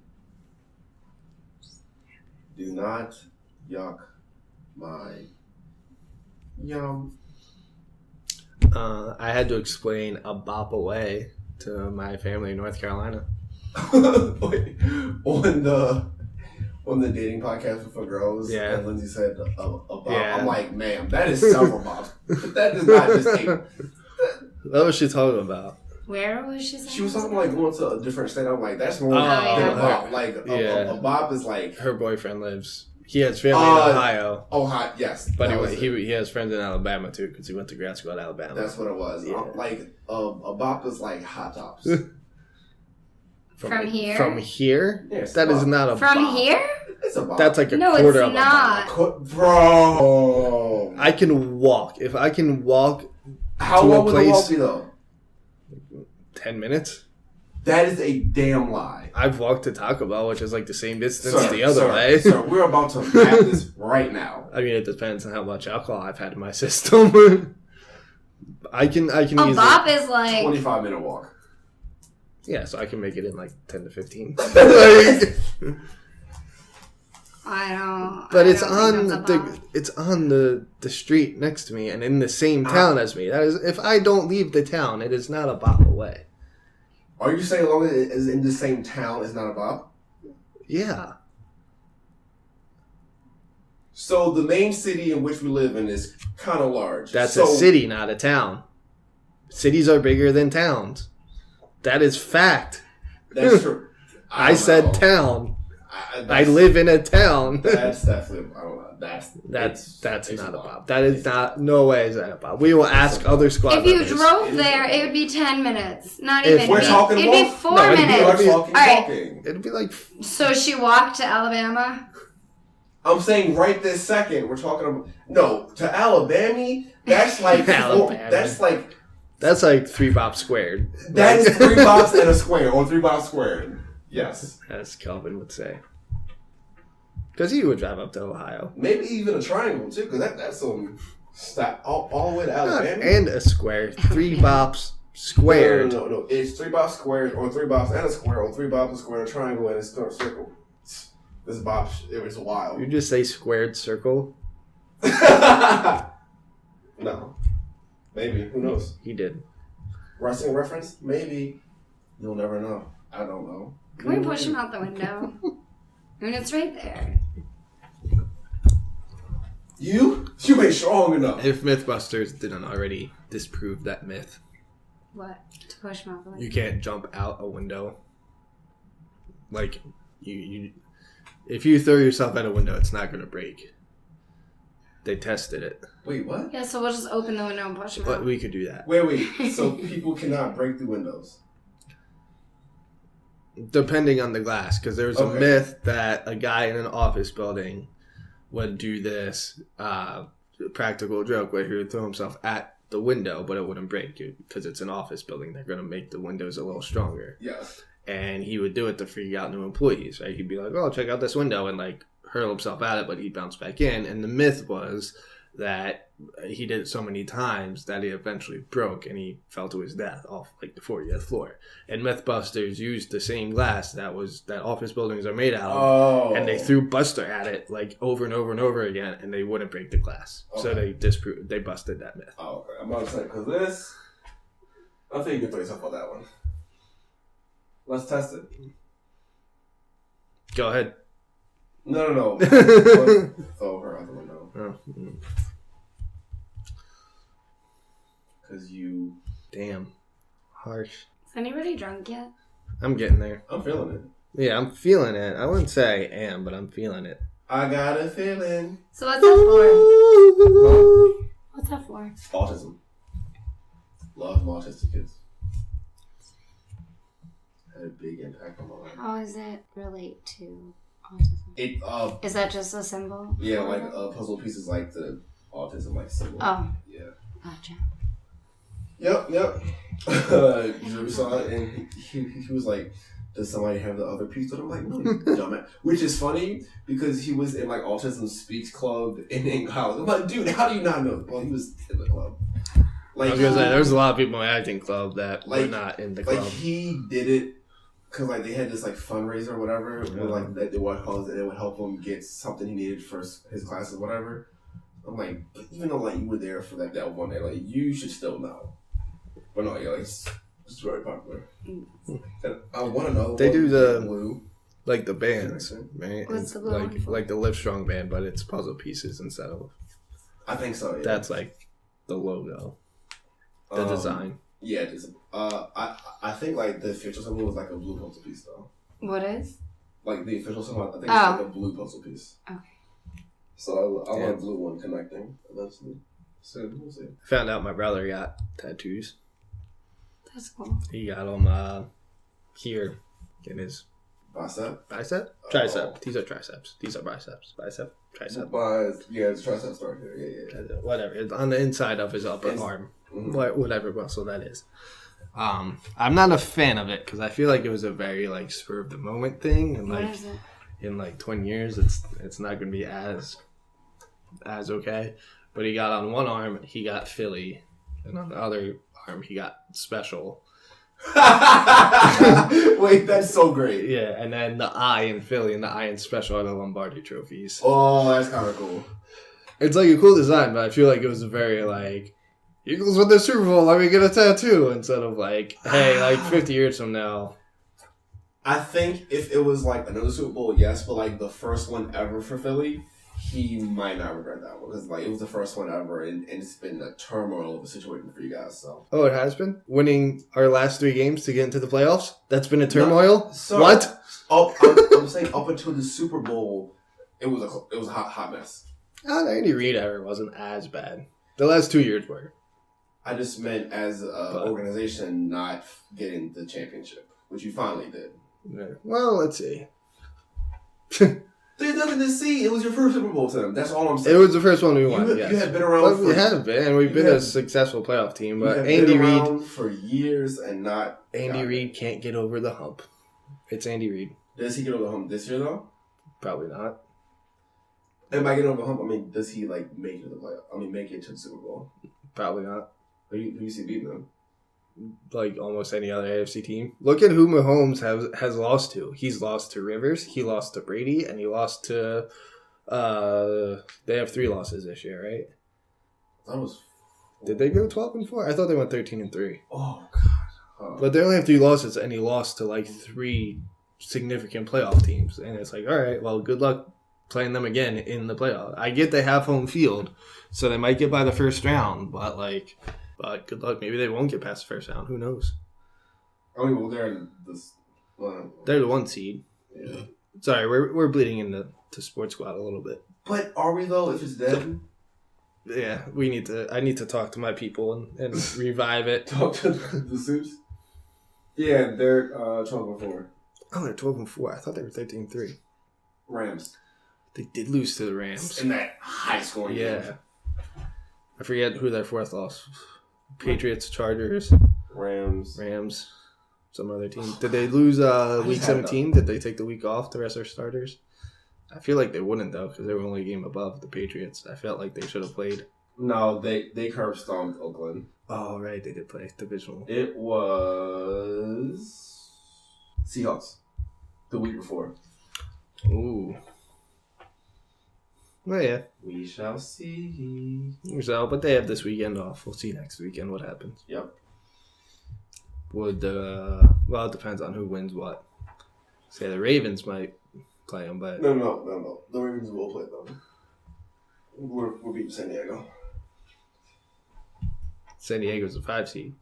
Do not yuck my yum. I had to explain a bop away to my family in North Carolina. Wait, on on the dating podcast for girls, Yeah. and Lindsay said a bob. Yeah. I'm like, ma'am, that is several bobs. But that does not just take. What was she talking about? Where was she? She was talking like going to a different state. I'm like, that's more than yeah. a bob. Like Yeah. a bob is like Her boyfriend lives. He has family in Ohio, Ohio. Yes, but that was it. he has friends in Alabama too because he went to grad school at Alabama. That's what it was. Yeah. Like a bop is like hot tops. From here? From here? Yeah, it's That a is bop. not a From bop. here? It's a bop. That's like a No, quarter it's of not. a bop. Bro. I can walk. If I can walk How to a long would the place- walk be though? 10 minutes, That is a damn lie. I've walked to Taco Bell, which is like the same distance Sir, the other sir, way. Sir, we're about to map this right now. I mean, it depends on how much alcohol I've had in my system. I can A easily. bop is like 25-minute walk. Yeah, so I can make it in like 10 to 15. I don't. But I it's don't on think that's a bop. it's on the street next to me and in the same town as me. That is, if I don't leave the town, it is not a bop away. Are you saying as long as it is in the same town, it's not a bop? Yeah, So the main city in which we live in is kind of large. that's so, a city, not a town. Cities are bigger than towns. That is fact. That's true. I don't said know. town. I that's- live in a town. That's definitely. I don't know. That's it's not a bop. That is not. No way is that a bop. We will ask other squad If you members. drove there, it would be 10 minutes. Not If even. We're talking It'd be about 4 no, it'd be minutes. like Talking. All right. It'd be like So she walked to Alabama. I'm saying right this second, we're talking about to Alabama. That's like Alabama. That's like 3 bops squared. that is 3 bops and a square, or 3 bops squared. Yes, As Kelvin would say. Because he would drive up to Ohio. maybe even a triangle too, because that's some stop all the way to Alabama. And a square. 3 bops squared. No. It's 3 bops squared, or 3 bops and a square, or 3 bops a square, a triangle, and a circle. This bops, it was wild. You just say squared circle? No. Maybe. Who knows? He did. Wrestling reference? Maybe. You'll never know. I don't know. Can we push him out the window? I mean, it's right there. You ain't strong enough. If Mythbusters didn't already disprove that myth, What? To push him out the window? you can't jump out a window. Like, you if you throw yourself out a window, it's not going to break. They tested it. Wait, what? Yeah, so we'll just open the window and push him But out. we could do that. Wait. So people cannot break through windows. Depending on the glass, because there was a Okay. myth that a guy in an office building would do this practical joke where he would throw himself at the window, but it wouldn't break because it's an office building. They're going to make the windows a little stronger. Yes. And he would do it to freak out new employees, right? He'd be like, oh, check out this window, and like hurl himself at it, but he'd bounce back in. And the myth was that he did it so many times that he eventually broke and he fell to his death off like the 40th floor. And Mythbusters used the same glass that office buildings are made out of. Oh. And they threw Buster at it like over and over and over again, and they wouldn't break the glass. So Okay. they busted that myth. Oh, okay. I'm about to say, because this, I think you can throw yourself on that one. Let's test it. Go ahead. No. Throw her out the window. Oh, mm. Because you... Damn. Harsh. Is anybody drunk yet? I'm getting there. I'm feeling it. Yeah, I'm feeling it. I wouldn't say I am, but I'm feeling it. I got a feeling. So what's that for? What's that for? Autism. Love autistic kids. Had a big impact on my life. How does it relate to autism? It, Is that just a symbol? yeah, like puzzle pieces like the autism like symbol. Oh, Yeah. gotcha. Yep. We saw it, and he was like, "Does somebody have the other piece?" And I'm like, "No, you dumbass." Which is funny because he was in like Autism Speaks Club in college. I'm like, dude, how do you not know? Well, he was in the club. Like, I was gonna say, there's a lot of people in my acting club that were Like- not in the like club. he did it because like they had this like fundraiser or whatever, where, like that they would help him get something he needed for his classes, whatever. I'm like, but even though like you were there for that one day, like you should still know. But no, yeah, like, it's very popular. And I want to know. They what do the- Blue. like the bands, right? What's the blue one for? Like the Livestrong band, but it's puzzle pieces instead of. I think so. Yeah. That's like the logo, the design. Yeah, it is. I think like the official symbol was like a blue puzzle piece though. What is? Like the official symbol, I think it's like a blue puzzle piece. Okay. So I want a blue one connecting eventually. So we'll see. I found out my brother got tattoos. That's cool. He got them here in his Bicep? tricep. These are triceps. These are biceps. Bicep, tricep. Yeah, it's tricep start here. Yeah. Whatever. It's on the inside of his upper arm. Mm-hmm. Whatever muscle that is. I'm not a fan of it because I feel like it was a very like spur of the moment thing, and like in like 20 years, it's not gonna be as okay. But he got on one arm, he got Philly, and on the other arm, he got Special. Wait, that's so great. Yeah, and then the I in Philly and the I in Special are the Lombardi trophies. Oh, that's kind of cool. It's like a cool design, but I feel like it was a very like Eagles win the Super Bowl, let me get a tattoo, instead of like, hey, like 50 years from now. I think if it was like another Super Bowl, yes, but like the first one ever for Philly, he might not regret that one because like it was the first one ever, and it's been a turmoil of a situation for you guys. So Oh, it has been? Winning our last 3 games to get into the playoffs? That's been a turmoil? No, sir, What? I'm saying up until the Super Bowl, it was a hot mess. Andy Reid era wasn't as bad. The last 2 years were. I just meant as an organization not getting the championship, which you finally did. Yeah. Well, let's see. There's nothing to see. It was your first Super Bowl, Tim. That's all I'm saying. It was the first one we won, yes. You had been around we have been, and we've been a successful playoff team. But Andy Reid for years and not. Andy Reid can't get over the hump. It's Andy Reid. Does he get over the hump this year though? Probably not. And by getting over the hump, I mean, does he like make it to the playoff? I mean, make it to the Super Bowl? Probably not. Who you see beating them? Like almost any other AFC team. Look at who Mahomes has lost to. He's lost to Rivers, he lost to Brady, and he lost to they have 3 losses this year, right? That was. Did they go 12-4? I thought they went 13-3. Oh God! But they only have 3 losses, and he lost to like 3 significant playoff teams. And it's like, all right, well, good luck playing them again in the playoff. I get they have home field, so they might get by the first round, but good luck. Maybe they won't get past the first round. Who knows? I mean, well, they're in this. They're the 1 seed. Yeah. Sorry, we're bleeding into Sports Squad a little bit. But are we though? If it's dead, Yeah, I need to talk to my people and revive it. talk to the suits. Yeah, they're 12-4. Oh, they're 12-4. I thought they were 13-3. Rams. They did lose to the Rams. In that high scoring game. Yeah. I forget who their 4th loss. Patriots, Chargers, Rams, some other team. Did they lose week 17? Did they take the week off to rest their starters? I feel like they wouldn't though because they were only a game above the Patriots. I felt like they should have played. No, they curb stomped Oakland. Oh right, they did play divisional. It was Seahawks the week before. Ooh. Well, yeah. We shall see. So, but they have this weekend off. We'll see next weekend what happens. Yep. Well, it depends on who wins what. Say the Ravens might play them, but No. The Ravens will play them. We're beating San Diego. San Diego's a 5 seed.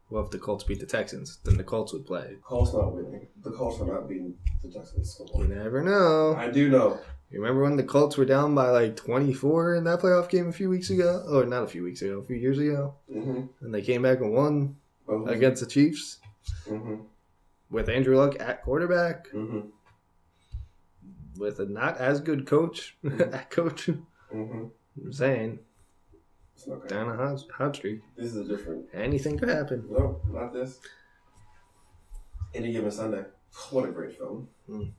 Well, if the Colts beat the Texans, then the Colts would play. Colts not winning. The Colts are not beating the Texans. You never know. I do know. You remember when the Colts were down by like 24 in that playoff game a few weeks ago? Or not a few weeks ago, a few years ago. Mm-hmm. And they came back and won against the Chiefs. Mm-hmm. With Andrew Luck at quarterback. Mm-hmm. With a not as good coach at coach. Mm-hmm. I'm saying. It's not Down a hot streak. This is a different. Anything could happen. No, not this. Any Given Sunday. What a great film. That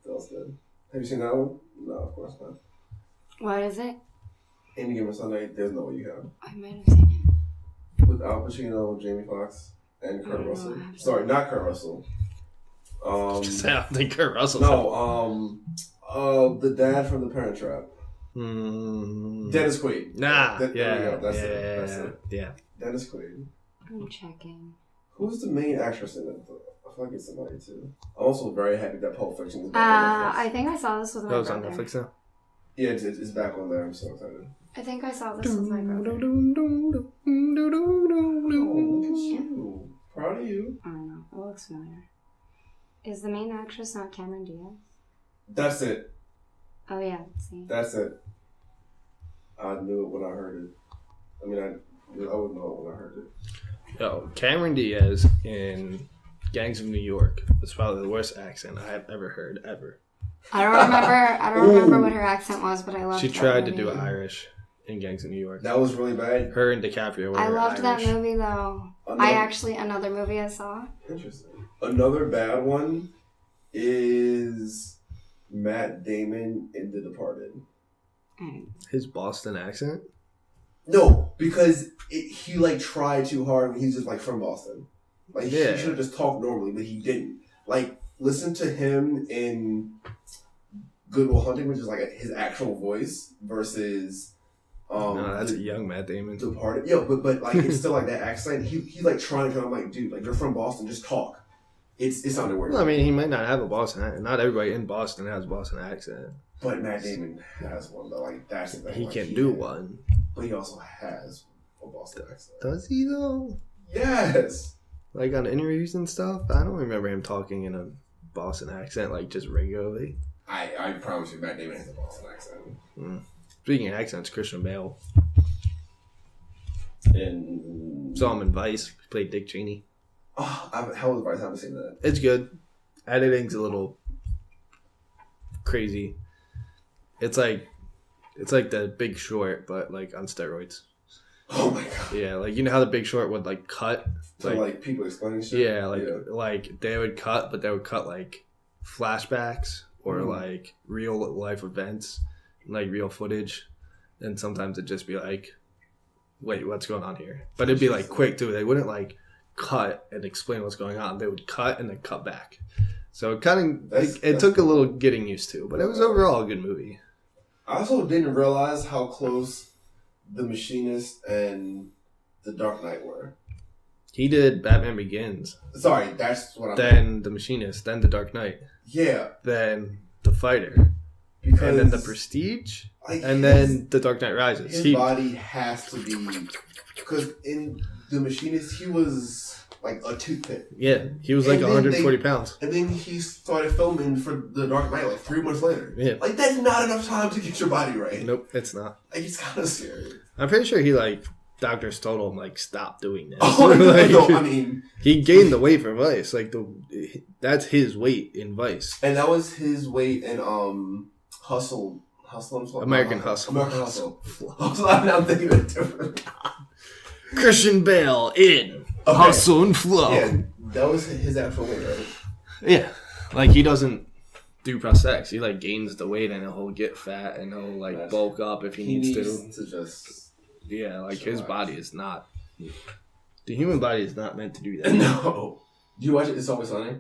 was good. Have you seen that one? No, of course not. What is it? Any Given Sunday, there's no way you have. I might have seen it. With Al Pacino, Jamie Foxx, and Kurt Russell. Sorry, not Kurt Russell. I don't think Kurt Russell. No, the dad from The Parent Trap. Dennis Quaid. There we go. That's it. Yeah. Dennis Quaid. I'm checking. Who's the main actress in it? I feel like it's somebody too. I'm also very happy that Pulp Fiction is back on Netflix. I think I saw this with my That was brother. on Netflix now? Yeah, it's back on there. I'm so excited. I think I saw this with my brother. Oh, look at you. Proud of you. I don't know. It looks familiar. Is the main actress not Cameron Diaz? That's it. Oh, yeah. See. That's it. I knew it when I heard it. I mean, I would know it when I heard it. Yo, Cameron Diaz in Gangs of New York was probably the worst accent I have ever heard, ever. I don't remember what her accent was, but I loved She that tried to movie. do Irish in Gangs of New York. That was really bad. Her and DiCaprio were I loved Irish. that movie, though. Another movie I saw. Interesting. Another bad one is Matt Damon in The Departed. His Boston accent? No, because he like tried too hard and he's just like from Boston. Like Yeah. he should have just talked normally, but he didn't. Like listen to him in Good Will Hunting, which is like his actual voice versus No, that's a young Matt Damon. Departed. Yeah, but like it's still like that accent. He's like trying to. I'm like, dude, like you're from Boston, just talk. It sounded weird. Well, I mean, he might not have a Boston accent. Not everybody in Boston has a Boston accent. But Matt Damon has one though. Like that's the thing. He like, can do one. But he also has a Boston accent. Does he, though? Yes. Like, on interviews and stuff? I don't remember him talking in a Boston accent, like, just regularly. I promise you, Matt Damon has a Boston accent. Speaking of accents, Christian Bale. And Saw him in Vice. He played Dick Cheney. oh, how was Vice? I haven't seen that. It's good. Editing's a little crazy. It's like The Big Short, but like on steroids. Oh my god. Yeah, like you know how The Big Short would like cut, So like people explaining shit. yeah, like they would cut, but they would cut like flashbacks or like real life events, like real footage, and sometimes it'd just be like, wait, what's going on here? But it'd be like quick too. They wouldn't like cut and explain what's going on. They would cut and then cut back. So it took a little getting used to, but it was overall a good movie. I also didn't realize how close The Machinist and The Dark Knight were. He did Batman Begins, Sorry, that's what I'm. then The Machinist, then The Dark Knight, Yeah, then The Fighter, because and then The Prestige, like, and then The Dark Knight Rises. his body has to be because in The Machinist he was like a toothpick, He was like And then 140 pounds. and then he started filming for The Dark Knight like 3 months later. Yeah. Like that's not enough time to get your body right. Nope, it's not. Like it's kind of scary. I'm pretty sure he like doctors told him like stop doing this. Oh Like, no, I mean, he gained the weight from Vice. Like that's his weight in Vice. and that was his weight in Hustle. American Hustle. American Hustle. I'm thinking of different. Christian Bale in Okay. Hustle and Flow. Yeah, that was his actual weight, right? Yeah, like he doesn't do prosthetics. He like gains the weight and he'll get fat and he'll like bulk up if he needs to. Just Yeah, like his body is not. The human body is not meant to do that. no. Do you watch it? It's Always Sunny.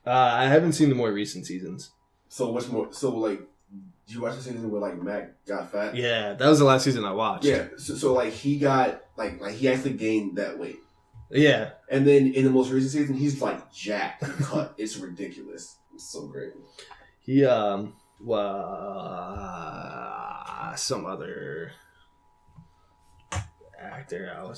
I haven't seen the more recent seasons. So much more. So like, do you watch the season where like Mac got fat? Yeah, that was the last season I watched. Yeah. So like he got like he actually gained that weight, Yeah. and then in the most recent season he's like jacked and cut. It's ridiculous. It's so great. He some other actor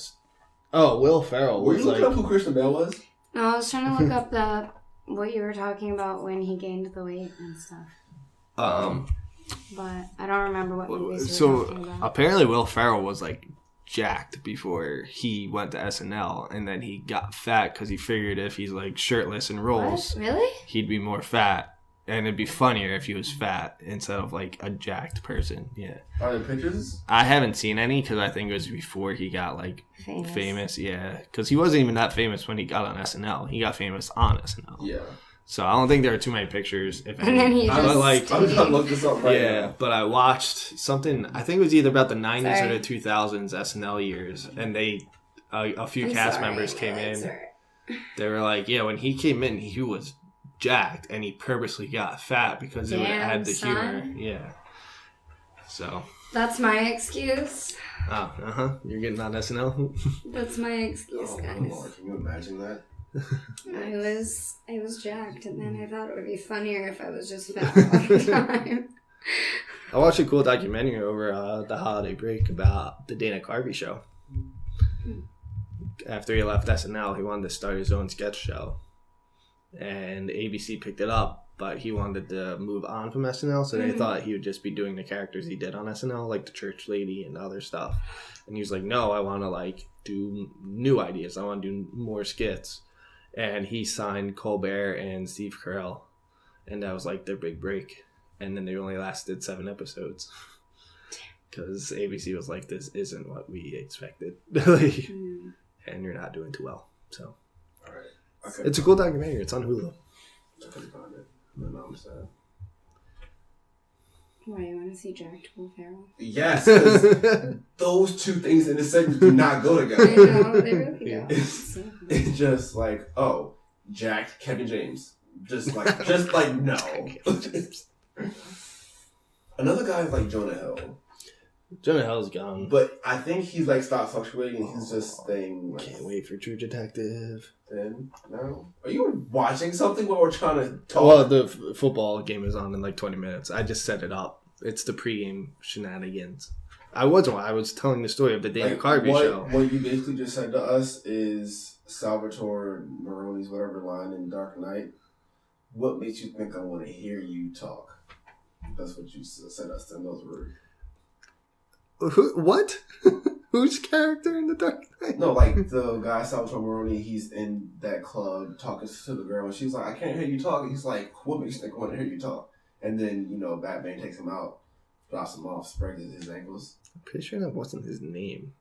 Will Ferrell Were was you looking like up who Christian Bale was? No, I was trying to look up what you were talking about when he gained the weight and stuff. But I don't remember what movies you were talking about. apparently Will Ferrell was like jacked before he went to SNL, and then he got fat because he figured if he's like shirtless in roles, What? Really? he'd be more fat, and it'd be funnier if he was fat instead of like a jacked person. Yeah, Are there pictures? I haven't seen any because I think it was before he got like famous. Yeah, because he wasn't even that famous when he got on SNL. He got famous on SNL. Yeah. So I don't think there are too many pictures. If any. And then he But, just like, I'm gonna look this up right yeah, now. but I watched something. I think it was either about the 90s Sorry. or the 2000s SNL years, and a few I'm cast sorry, members came it's in. alright. They were like, "Yeah, when he came in, he was jacked, and he purposely got fat because it would Damn, add the humor." son. Yeah. So, That's my excuse. you're getting on SNL. That's my excuse, Oh guys. Lord, can you imagine that? I was jacked, and then I thought it would be funnier if I was just fat all the time. I watched a cool documentary over the holiday break about the Dana Carvey show. After he left SNL, he wanted to start his own sketch show. And ABC picked it up, but he wanted to move on from SNL, so they thought he would just be doing the characters he did on SNL, like the church lady and other stuff. And he was like, no, I want to like do new ideas. I want to do more skits. And he signed Colbert and Steve Carell, and that was like their big break. And then they only lasted 7 episodes because ABC was like, this isn't what we expected. And you're not doing too well. So All right. Okay. it's a cool documentary. It's on Hulu. I couldn't find it. No, I'm sad. Why, you want to see Jacked Will Ferrell? Yes, 'cause those two things in this segment do not go I together. know, they really don't. It's just like, oh, Jack, Kevin James. Just like no. Another guy is like Jonah Hill. Jonah Hill's gone. But I think he's like stopped fluctuating. He's just staying. Like, Can't wait for True Detective. then no. Are you watching something while we're trying to talk? Well, the football game is on in like 20 minutes. I just set it up. It's the pregame shenanigans. I was telling the story of the Dana Carvey show. What you basically just said to us is Salvatore Maroni's whatever line in Dark Knight. What makes you think I want to hear you talk? That's what you said us. And those were What? Whose character in the Dark Knight? no, like the guy Salvatore Maroni. He's in that club talking to the girl, and she's like, "I can't hear you talk." And he's like, "What makes you think I want to hear you talk?" And then Batman takes him out, drops him off, sprays his ankles. I'm pretty sure that wasn't his name.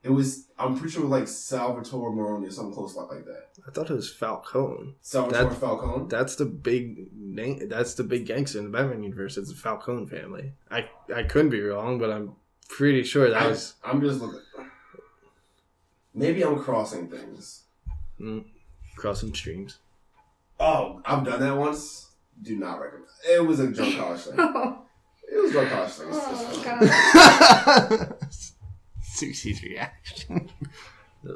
It was. I'm pretty sure it was like Salvatore Maroni or something close like that. I thought it was Falcone. Salvatore Falcone. That's the big name. That's the big gangster in the Batman universe. It's the Falcone family. I couldn't be wrong, but I'm pretty sure that was. I'm just looking. Maybe I'm crossing things. Crossing streams. Oh, I've done that once. Do not recommend. It was a drunk college thing. It was a drunk college thing. Oh, God. Susie's reaction.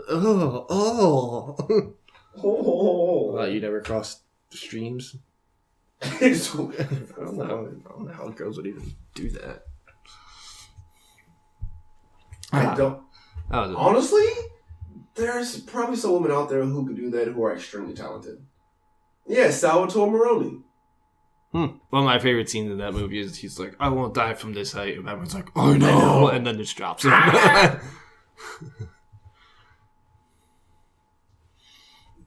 Oh. Oh. You never crossed streams? I It's don't know how girls would even do that. I don't. That was Honestly, there's probably some women out there who could do that who are extremely talented. Yeah, Salvatore Maroni. One of my favorite scenes in that movie is he's like, I won't die from this height. And everyone's like, oh no. And then just drops him.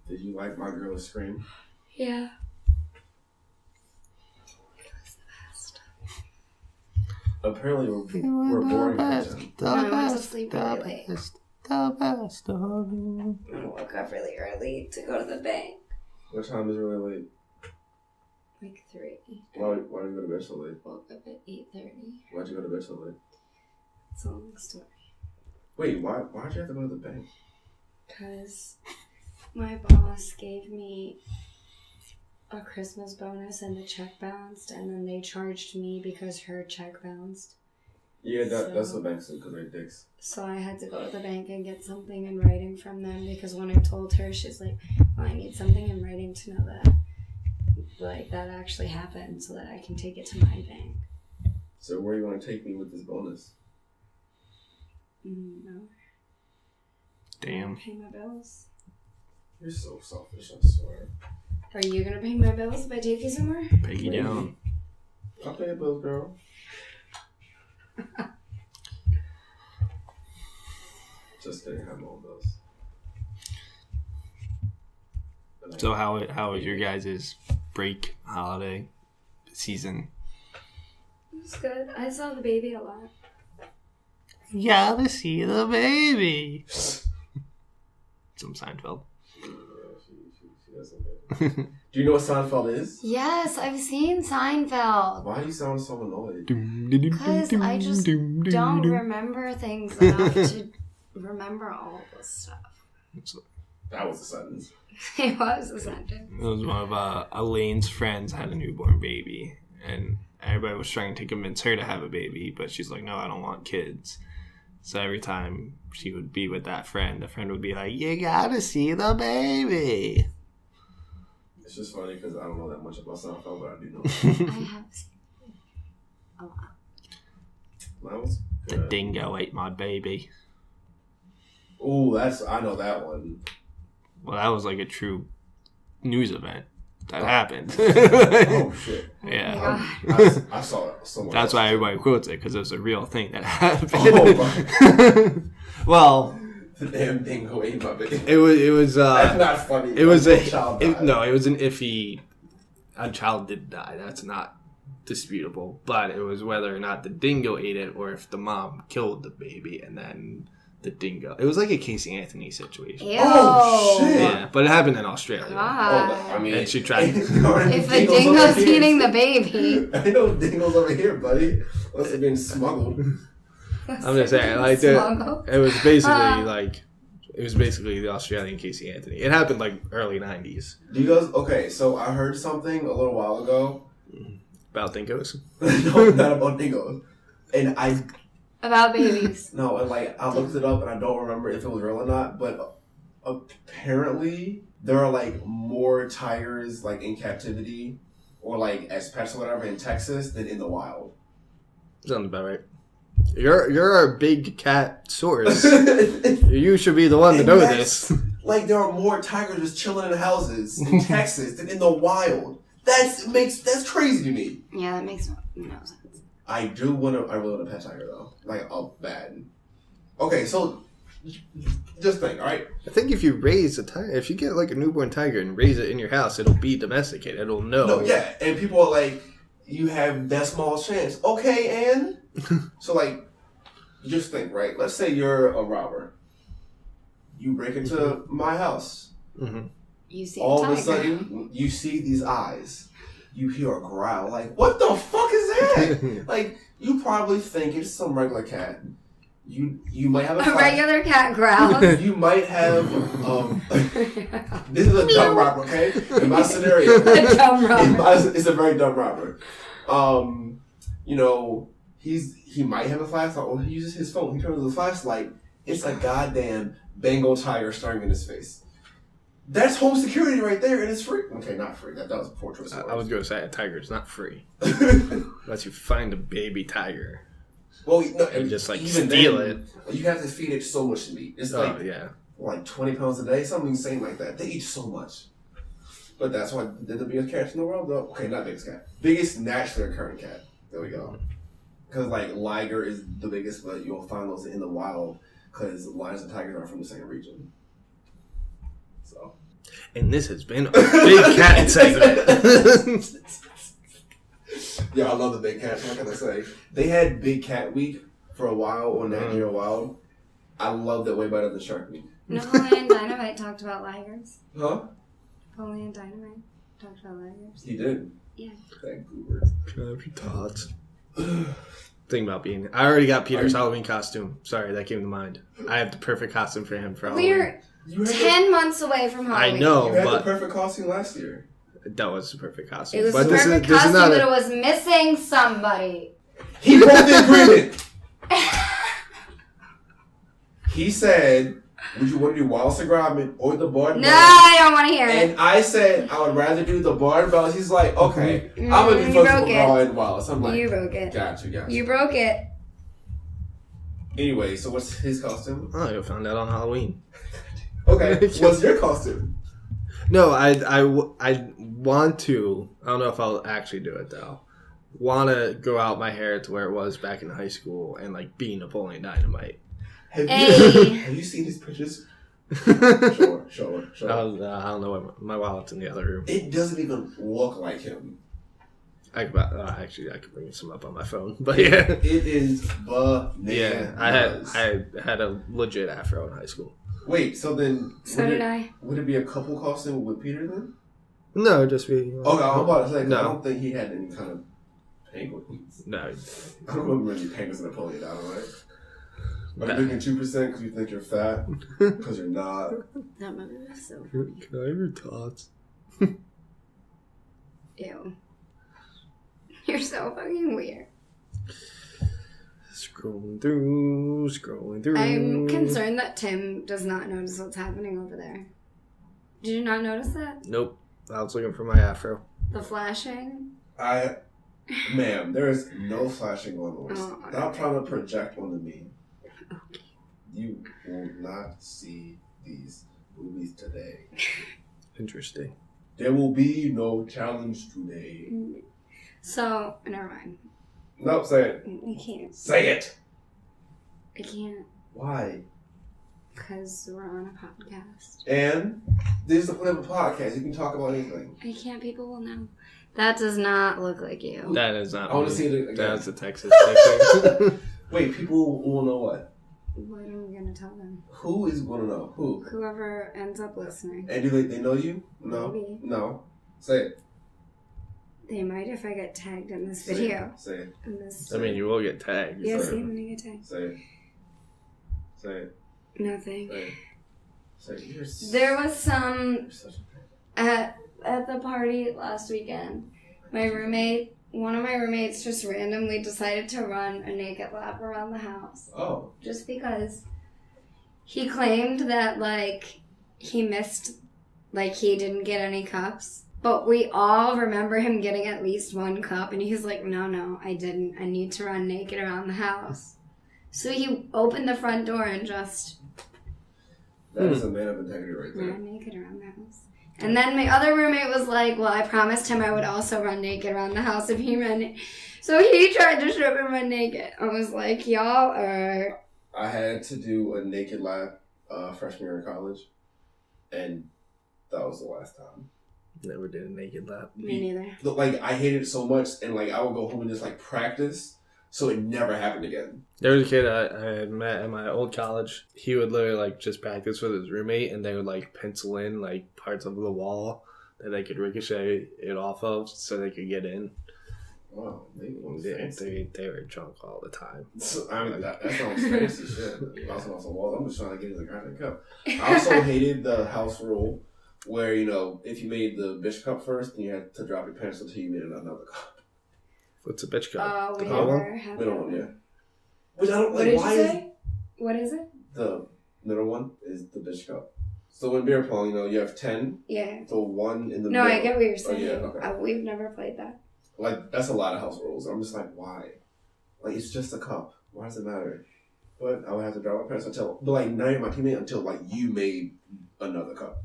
Did you like My Girl Scream? Yeah. Apparently, we're boring content. I went to sleep really late. The best of you. I woke up really early to go to the bank. What time is really late? Like 3. Why did you go to bed so late? Woke up at 8:30. Why'd you go to bed so late? It's a long story. Wait, why'd you have to go to the bank? Because my boss gave me a Christmas bonus and the check bounced, and then they charged me because her check bounced. Yeah, that's what banks do, because they're dicks. So I had to go to the bank and get something in writing from them, because when I told her, she's like, well, I need something in writing to know that that actually happened so that I can take it to my bank. So where you want to take me with this bonus? No. Damn. Pay my bills. You're so selfish, I swear. Are you gonna pay my bills if I take you somewhere? Peggy down. I'll pay your bills, girl. Just kidding, I have my own bills. So how was your guys' break holiday season? It was good. I saw the baby a lot. Gotta see the baby. Some Seinfeld. She doesn't get it. Do you know what Seinfeld is? Yes, I've seen Seinfeld. Why do you sound so annoyed? Because I just don't remember things enough to remember all of this stuff. That was a sentence. It was a sentence. It was one of Elaine's friends had a newborn baby, and everybody was trying to convince her to have a baby, but she's like, no, I don't want kids. So every time she would be with that friend, the friend would be like, "You gotta see the baby." It's just funny because I don't know that much about Seinfeld, but I do know. I have seen a lot. That was The good. dingo ate my baby. Ooh, I know that one. Well, that was like a true news event that happened. Oh shit! Yeah. I saw it somewhere. That's why everybody quotes it, because it was a real thing that happened. Oh my! Well, The damn dingo ate my baby. it was That's not funny. it was Like, child died. it was an iffy. A child did die. That's not disputable. But it was whether or not the dingo ate it, or if the mom killed the baby and then the dingo. It was like a Casey Anthony situation. Ew. Oh, shit. Yeah, but it happened in Australia. God. I mean, And she tried- If a dingo's eating the baby. I know dingoes over here, buddy. Unless they're being smuggled. I'm just saying, like, Smuggled. it was basically the Australian Casey Anthony. It happened like early '90s. Do you guys? Okay, so I heard something a little while ago. About dingoes. No, not about dingoes. And About babies. no, and like I looked it up and I don't remember if it was real or not, but apparently there are like more tigers like in captivity or like as pets or whatever in Texas than in the wild. Sounds about right. You're our big cat source. You should be the one to And know that's- this. Like there are more tigers just chilling in houses in Texas than in the wild. That's crazy to me. Yeah, that makes no sense. I really want a pet tiger though. Like bad. Okay, so just think, alright? I think if you raise a tiger, if you get like a newborn tiger and raise it in your house, it'll be domesticated. It'll know. No, yeah, and people are like, you have that small chance. Okay, and so like, just think, right? Let's say you're a robber. You break into my house. Mm-hmm. You see All a of a tiger. sudden, you see these eyes. You hear a growl. Like, what the fuck is that? Like, you probably think it's some regular cat. You might have A regular cat growl. You might have this is a dumb robber, okay? In my scenario, A dumb robber. it's a very dumb robber. You know, he might have a flashlight, or he uses his phone. He turns on the flashlight. It's a goddamn Bengal tiger staring in his face. That's home security right there, and it's free. Okay, not free. That was a poor choice. I was going to say a tiger is not free unless you find a baby tiger. Well, no, And just, like, even steal then, you have to feed it so much meat. It's like Yeah. like 20 pounds a day, something insane like that. They eat so much. But that's why they're the biggest cats in the world, though. Okay, not biggest cat. Biggest naturally occurring cat. There we go. Because, like, liger is the biggest, but you'll find those in the wild because lions and tigers are from the same region. So. And this has been a big cat segment. Yeah, I love the big cats. What can I say? They had Big Cat Week for a while on Nat Geo Wild. I love that way better than Shark Week. Napoleon Dynamite talked about ligers. Huh? Napoleon Dynamite talked about ligers. He did. Yeah. That goober. Tots. Think about being. I already got Peter's Halloween costume. Sorry, that came to mind. I have the perfect costume for him for Halloween. We're You had 10 months away from Halloween. I know, You had the but perfect costume last year. that was the perfect costume. It was but the perfect this costume, is not but it was missing somebody. He broke the agreement. He said, would you want to do Wallace and Gromit or the Barn No, Bells? I don't want to hear it. And I said, I would rather do the Barn Bells. He's like, okay, I'm going to be You flexible broke with it. Raw and Wallace. I'm like, You broke it. got you. You broke it. Anyway, so what's his costume? Oh, you'll find out on Halloween. Okay, what's your costume? No, I want to. I don't know if I'll actually do it though. Want to grow out my hair to where it was back in high school and like be Napoleon Dynamite. Have Hey. have you seen his pictures? I Sure. don't know. What my wallet's in the other room. It doesn't even look like him. I could bring some up on my phone, but yeah, It is bananas. yeah. I had a legit afro in high school. Wait, so then So did I. Would it be a couple costume with Peter then? No, just be. Okay, I'm about to say 'cause No. I don't think he had any kind of penguins. No, I don't remember any penguins in Napoleon Dynamite. Are No. you drinking 2% because you think you're fat? Because you're not. That movie was so Can I have your tots? Ew. You're so fucking weird. Scrolling through. I'm concerned that Tim does not notice what's happening over there. Did you not notice that? Nope. I was looking for my afro. The flashing? Ma'am, there is no flashing on the list. Oh, Stop trying to project onto me. Okay. You will not see these movies today. Interesting. There will be no challenge today. So, never mind. Nope, say it. I can't. Say it! I can't. Why? Because we're on a podcast. And this is the point of a podcast. You can talk about anything. I can't. People will know. That does not look like you. That is not. I want to see it again. That's a Texas picture. Wait, people will know what? What are we going to tell them? Who is going to know? Who? Whoever ends up listening. And do they know you? No. Maybe. No. Say it. They might if I get tagged in this Say video. it. Say it. In this. I mean, you will get tagged. Yeah, Say see, it. I'm going to get tagged. Say it. Say it. Nothing. Say it. Say it. There was some You're such a at the party last weekend. One of my roommates just randomly decided to run a naked lap around the house. Oh. Just because he claimed that, like, he missed, like, he didn't get any cups. But we all remember him getting at least one cup, and he's like, no, I didn't. I need to run naked around the house. So he opened the front door and just That is a man of integrity right there. ran naked around the house. And then my other roommate was like, well, I promised him I would also run naked around the house if he ran. So he tried to strip and run naked. I was like, y'all are... I had to do a naked lap freshman year in college, and that was the last time. Never did a naked lap. Me neither. Like, I hated it so much, and like I would go home and just like practice, so it never happened again. There was a kid I had met at my old college. He would literally like just practice with his roommate, and they would like pencil in like parts of the wall that they could ricochet it off of, so they could get in. Wow, They were drunk all the time. So, I mean, that sounds fancy shit. Bouncing off some walls. I'm just trying to get in the goddamn cup. I also hated the house rule where, you know, if you made the bitch cup first, then you had to drop your pants until you made another cup. What's a bitch cup? We The middle never had Middle that. one, yeah. Which I don't What like. did you Why say? What is it? the middle one is the bitch cup. So in beer pong, you know, you have 10. Yeah. The one in the No, middle. I get what you're Oh, saying. yeah, okay. We've never played that. Like, that's a lot of house rules. I'm just like, why? Like, it's just a cup. Why does it matter? But I would have to drop my pants until, but like, not even my teammate until like you made another cup.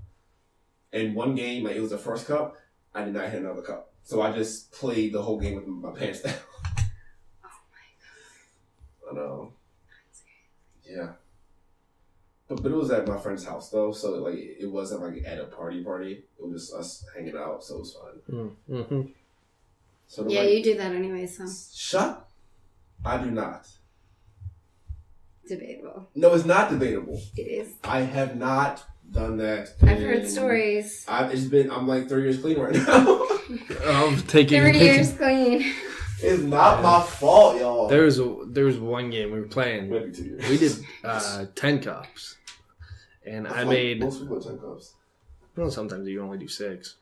In one game, like it was the first cup, I did not hit another cup. So I just played the whole game with my pants down. Oh my I know. Yeah. But it was at my friend's house though, so like it wasn't like at a party. It was just us hanging out, so it was fun. Mm-hmm. So God. Yeah, like, you do that anyway, so shut. I do not. debatable. No, it's not debatable. It is. I have not done that. I've heard stories. I'm like 3 years clean right now. I'm taking 3 years clean. It's not my fault, y'all. There was one game we were playing. Maybe 2 years. We did 10 cups, and I feel made. like most people have 10 cups. Well, sometimes you only do 6.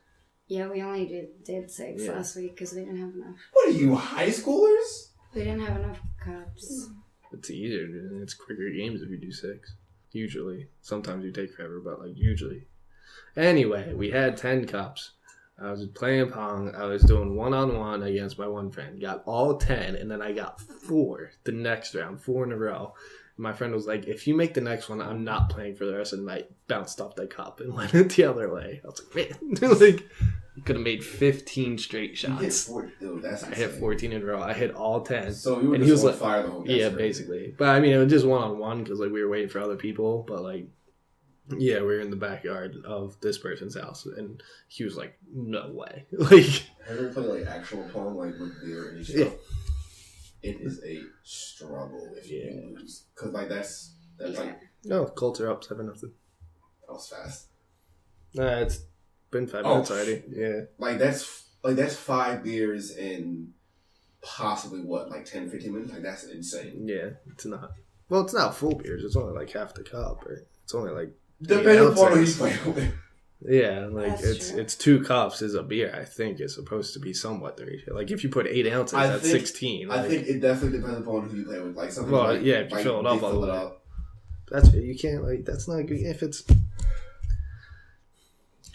Yeah, we only did 6 Yeah. last week because we didn't have enough. What are you, high schoolers? We didn't have enough cups. It's easier. It's quicker games if you do 6. Usually, sometimes you take forever, but like usually. Anyway, we had 10 cups. I was playing pong. I was doing 1-on-1 against my one friend. Got all 10, and then I got 4 the next round, 4 in a row. My friend was like, if you make the next one, I'm not playing for the rest of the night. Bounced off the cup and went it the other way. I was like, man, like, you could have made 15 straight You hit shots. 4, dude, that's I hit insane. 14 in a row. I hit all 10. So you were And just he was on like- fire the whole game. Yeah, basically. But I mean, it was just 1-on-1 because like we were waiting for other people. But like, yeah, we were in the backyard of this person's house, and he was like, "No way!" Like, Have you ever played like actual pong, like with beer and Yeah. stuff? It is a struggle if you lose, cause like that's like no, Colts are up 7-0. that was fast. It's been 5 minutes already. Yeah, Like that's 5 beers in possibly what, like 10, 15 minutes? Like that's insane. yeah. It's not. Well, it's not full beers. It's only like half the cup, or it's only like. Depending Yeah, upon who it's he's playing with. Yeah, like That's true. it's 2 cups is a beer. I think is supposed to be somewhat the ratio. Like if you put 8 ounces, that's 16. I Like, think it definitely depends upon who you play with. Like some people, Well, like, yeah, if you like, fill it up they all fill the it way. up. that's you can't like that's not good. If it's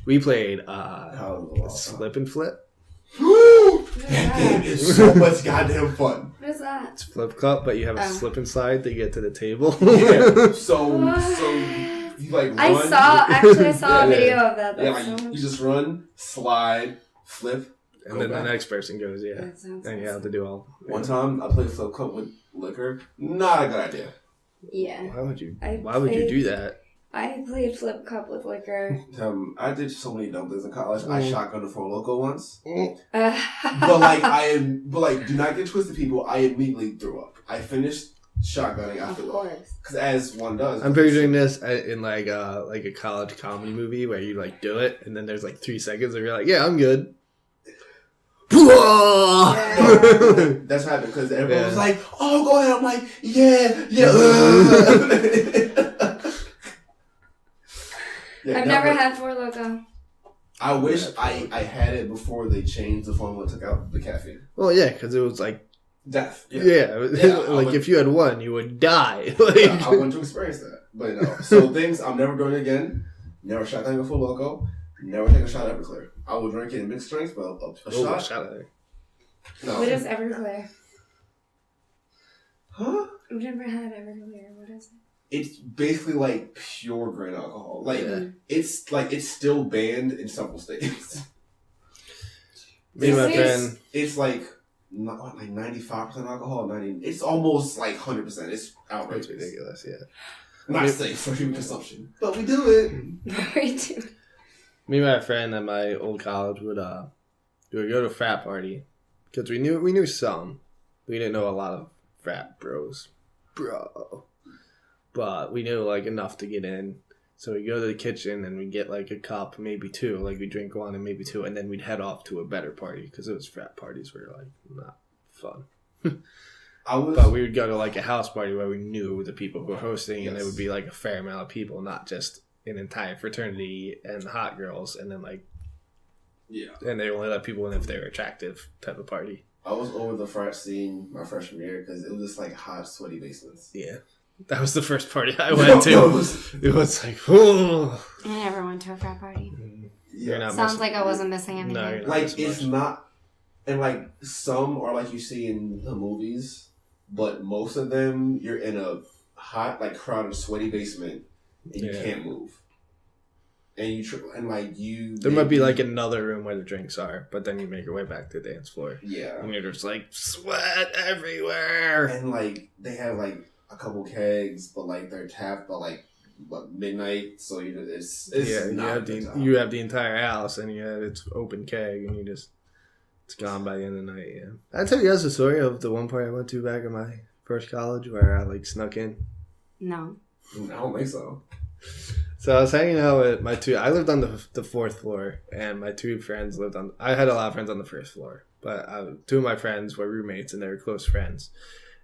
we played slip and flip. That game is so much goddamn fun. What is that? It's flip cup, but you have a slip and slide to get to the table. Yeah. So you like run. I saw a video of that. Yeah, That's like so you much. just run, slide, flip, And then back. the next person goes, yeah. That sounds And you have to do all. One time I played flip cup with liquor. Not a good idea. Yeah. Why would you I do played- that? I played flip cup with liquor. I did so many dumb things in college. I shotgunned a Four Loko once. Of But do not get twisted, people. I immediately threw up. I finished shotgunning after course. because as one does. I'm picturing this in like a college comedy movie where you like do it and then there's like 3 seconds and you're like, yeah, I'm good. That's what happened because everyone Yeah. was like, "Oh, go ahead." I'm like, "Yeah." Yeah, I've never had Four Loko. I wish I had it before they changed the formula and took out the caffeine. Well, yeah, because it was like, Death. yeah, like I if you had one, you would die. I want to experience that, but no. So things I'm never doing again. Never shotgunning a Four Loko. Never take a shot of Everclear. I will drink it in mixed drinks, but a shot. at it. No. What is Everclear? Huh? I've never had Everclear. What is it? It's basically like pure grain alcohol. Like Yeah. it's still banned in several states. Me and my It's- friend, It's like 95% alcohol. 90. It's almost like 100%. It's outrageous. it's ridiculous, yeah. Not safe for human consumption, but we do it. We do. Me and my friend at my old college would go to a frat party because we knew some. We didn't know a lot of frat bros, but we knew like enough to get in. So we go to the kitchen and we get like a cup, maybe 2. Like we drink 1 and maybe 2, and then we'd head off to a better party because those frat parties were like not fun. But we would go to like a house party where we knew the people who were hosting, and it would be like a fair amount of people, not just an entire fraternity and hot girls, and then like and they only let people in if they were attractive type of party. I was over the frat scene my freshman year because it was just like hot, sweaty basements. Yeah, that was the first party I went to. It was like, oh, I never went to a frat party. you're not Sounds missing- like I wasn't missing anything. No, you're not Like missing it's much. not, and like some are like you see in the movies, but most of them you're in a hot, like crowded, sweaty basement, and you Yeah. can't move. And There might be like another room where the drinks are, but then you make your way back to the dance floor. yeah, And you're just like, sweat everywhere. and like they have like a couple kegs, but like they're tapped by like midnight, so it's Yeah, not a good time. you have the entire house, and it's open keg, and it's gone by the end of the night. Yeah, I tell you guys the story of the one party I went to back in my first college where I like snuck in. No. I don't think so. So I was hanging out with my two. I lived on the 4th floor, and my 2 friends lived on. I had a lot of friends on the 1st floor, but 2 of my friends were roommates, and they were close friends.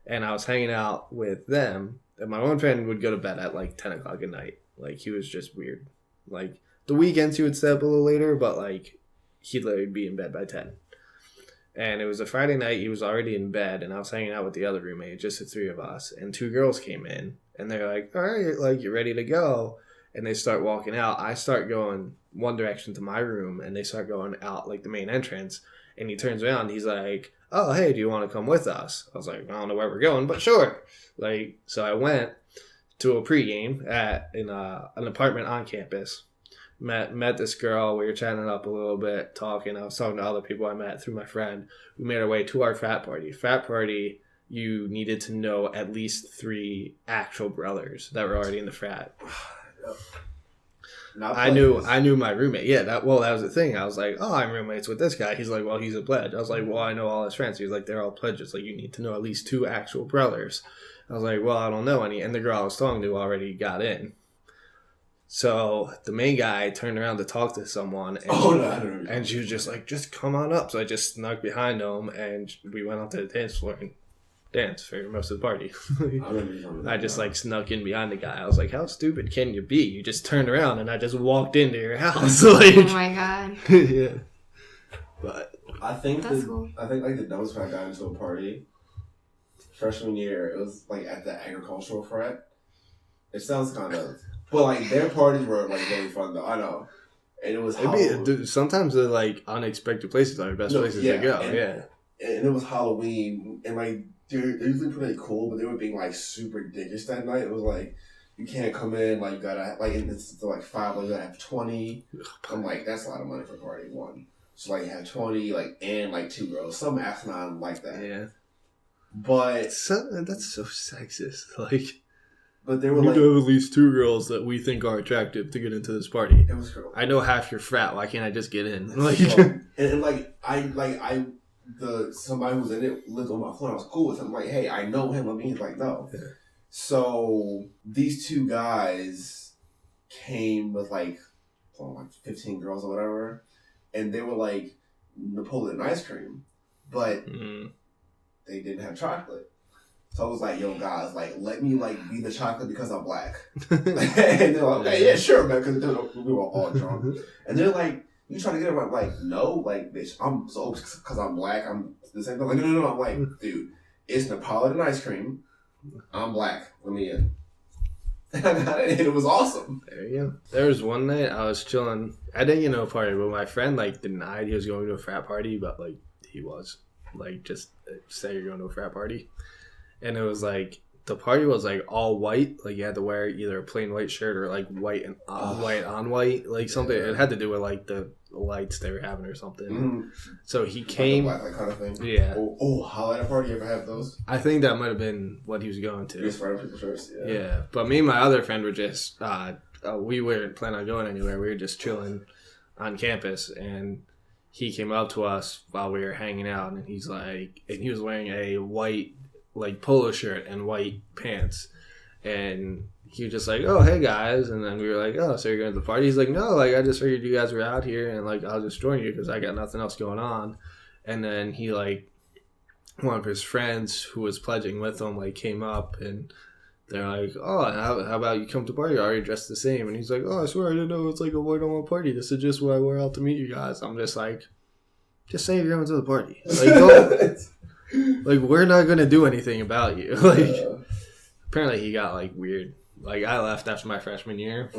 And I was hanging out with them, and my one friend would go to bed at like 10 o'clock at night. Like he was just weird. Like the weekends he would stay up a little later, but like he'd literally be in bed by 10. And it was a Friday night. He was already in bed, and I was hanging out with the other roommate, just the 3 of us. And 2 girls came in, and they're like, "All right, like you ready to go?" And they start walking out. I start going one direction to my room, and they start going out like the main entrance. And he turns around, and he's like, "Oh, hey, do you want to come with us?" I was like, "I don't know where we're going, but sure." Like, so I went to a pregame at an apartment on campus. Met this girl. We were chatting up a little bit, talking. I was talking to other people I met through my friend. We made our way to our frat party. Frat party, you needed to know at least 3 actual brothers that were already in the frat. I knew my roommate. Yeah, that was the thing. I was like, "Oh, I'm roommates with this guy." He's like, "Well, he's a pledge." I was like, "Well, I know all his friends." He was like, "They're all pledges. Like, you need to know at least 2 actual brothers." I was like, "Well, I don't know any." And the girl I was talking to already got in. So the main guy turned around to talk to someone, and, and she was just like, "Just come on up." So I just snuck behind him, and we went onto the dance floor, and dance for most of the party. I remember you telling me that I just now. like snuck in behind the guy. I was like, how stupid can you be? You just turned around and I just walked into your house. Like, Oh my god. yeah. But I think That's cool. I think like the dumbest frat got into a party freshman year. It was like at the agricultural frat. It sounds kind of, but like their parties were like really fun though. I know, and it was sometimes the like unexpected places are the best places to go. And it was Halloween, and like they're usually pretty cool, but they were being like super ridiculous that night. It was like you can't come in, like you gotta like it's like 5, like you gotta have 20. I'm like, that's a lot of money for a party one. So like you have 20, like and like 2 girls, some asinine like that. Yeah, but that's so sexist. Like, but they were you like, have at least 2 girls that we think are attractive to get into this party. it was cool. I know half your frat. Why can't I just get in? Like, So, and somebody who's in it lived on my floor. I was cool with him. I'm like, hey, I know him. I mean, he's like, no. Yeah. So these 2 guys came with like 15 girls or whatever, and they were like Napoleon ice cream, but they didn't have chocolate. So I was like, yo, guys, like, let me like be the chocolate because I'm black. And they're like, okay, yeah, sure, man, because we were all drunk. And they're like, you trying to get him? I'm like, no, like, bitch, I'm so because I'm black, I'm the same thing. Like, no. I'm like, dude, it's Napoleon ice cream. I'm black. Let me in. And I got it, and it was awesome. there you go. There was one night I was chilling. I didn't get to a party, but my friend like denied he was going to a frat party, but like he was. Like, just say you're going to a frat party. And it was like, the party was like all white. Like you had to wear either a plain white shirt or like white and white on white, like something. Yeah. It had to do with like the lights they were having or something. Mm-hmm. So he came. Like the black light kind of thing. Yeah. Holiday party. You ever have those? I think that might have been what he was going to. Just wearing people's shirts. Yeah. But me and my other friend were just we weren't planning on going anywhere. We were just chilling on campus, and he came up to us while we were hanging out, and he's like, and he was wearing a white like polo shirt and white pants, and he was just like, oh, hey guys, and then we were like, oh, so you're going to the party? He's like, no, like I just figured you guys were out here, and like I'll just join you because I got nothing else going on. And then he like, one of his friends who was pledging with him like came up, and they're like, oh, how about you come to party? Are you dressed the same? And he's like, oh, I swear I didn't know it's like a white on one party. This is just what I wore out to meet you guys. I'm just like, just say you're going to the party. Like, don't, like, we're not going to do anything about you. Like, apparently he got, like, weird. Like, I left after my freshman year.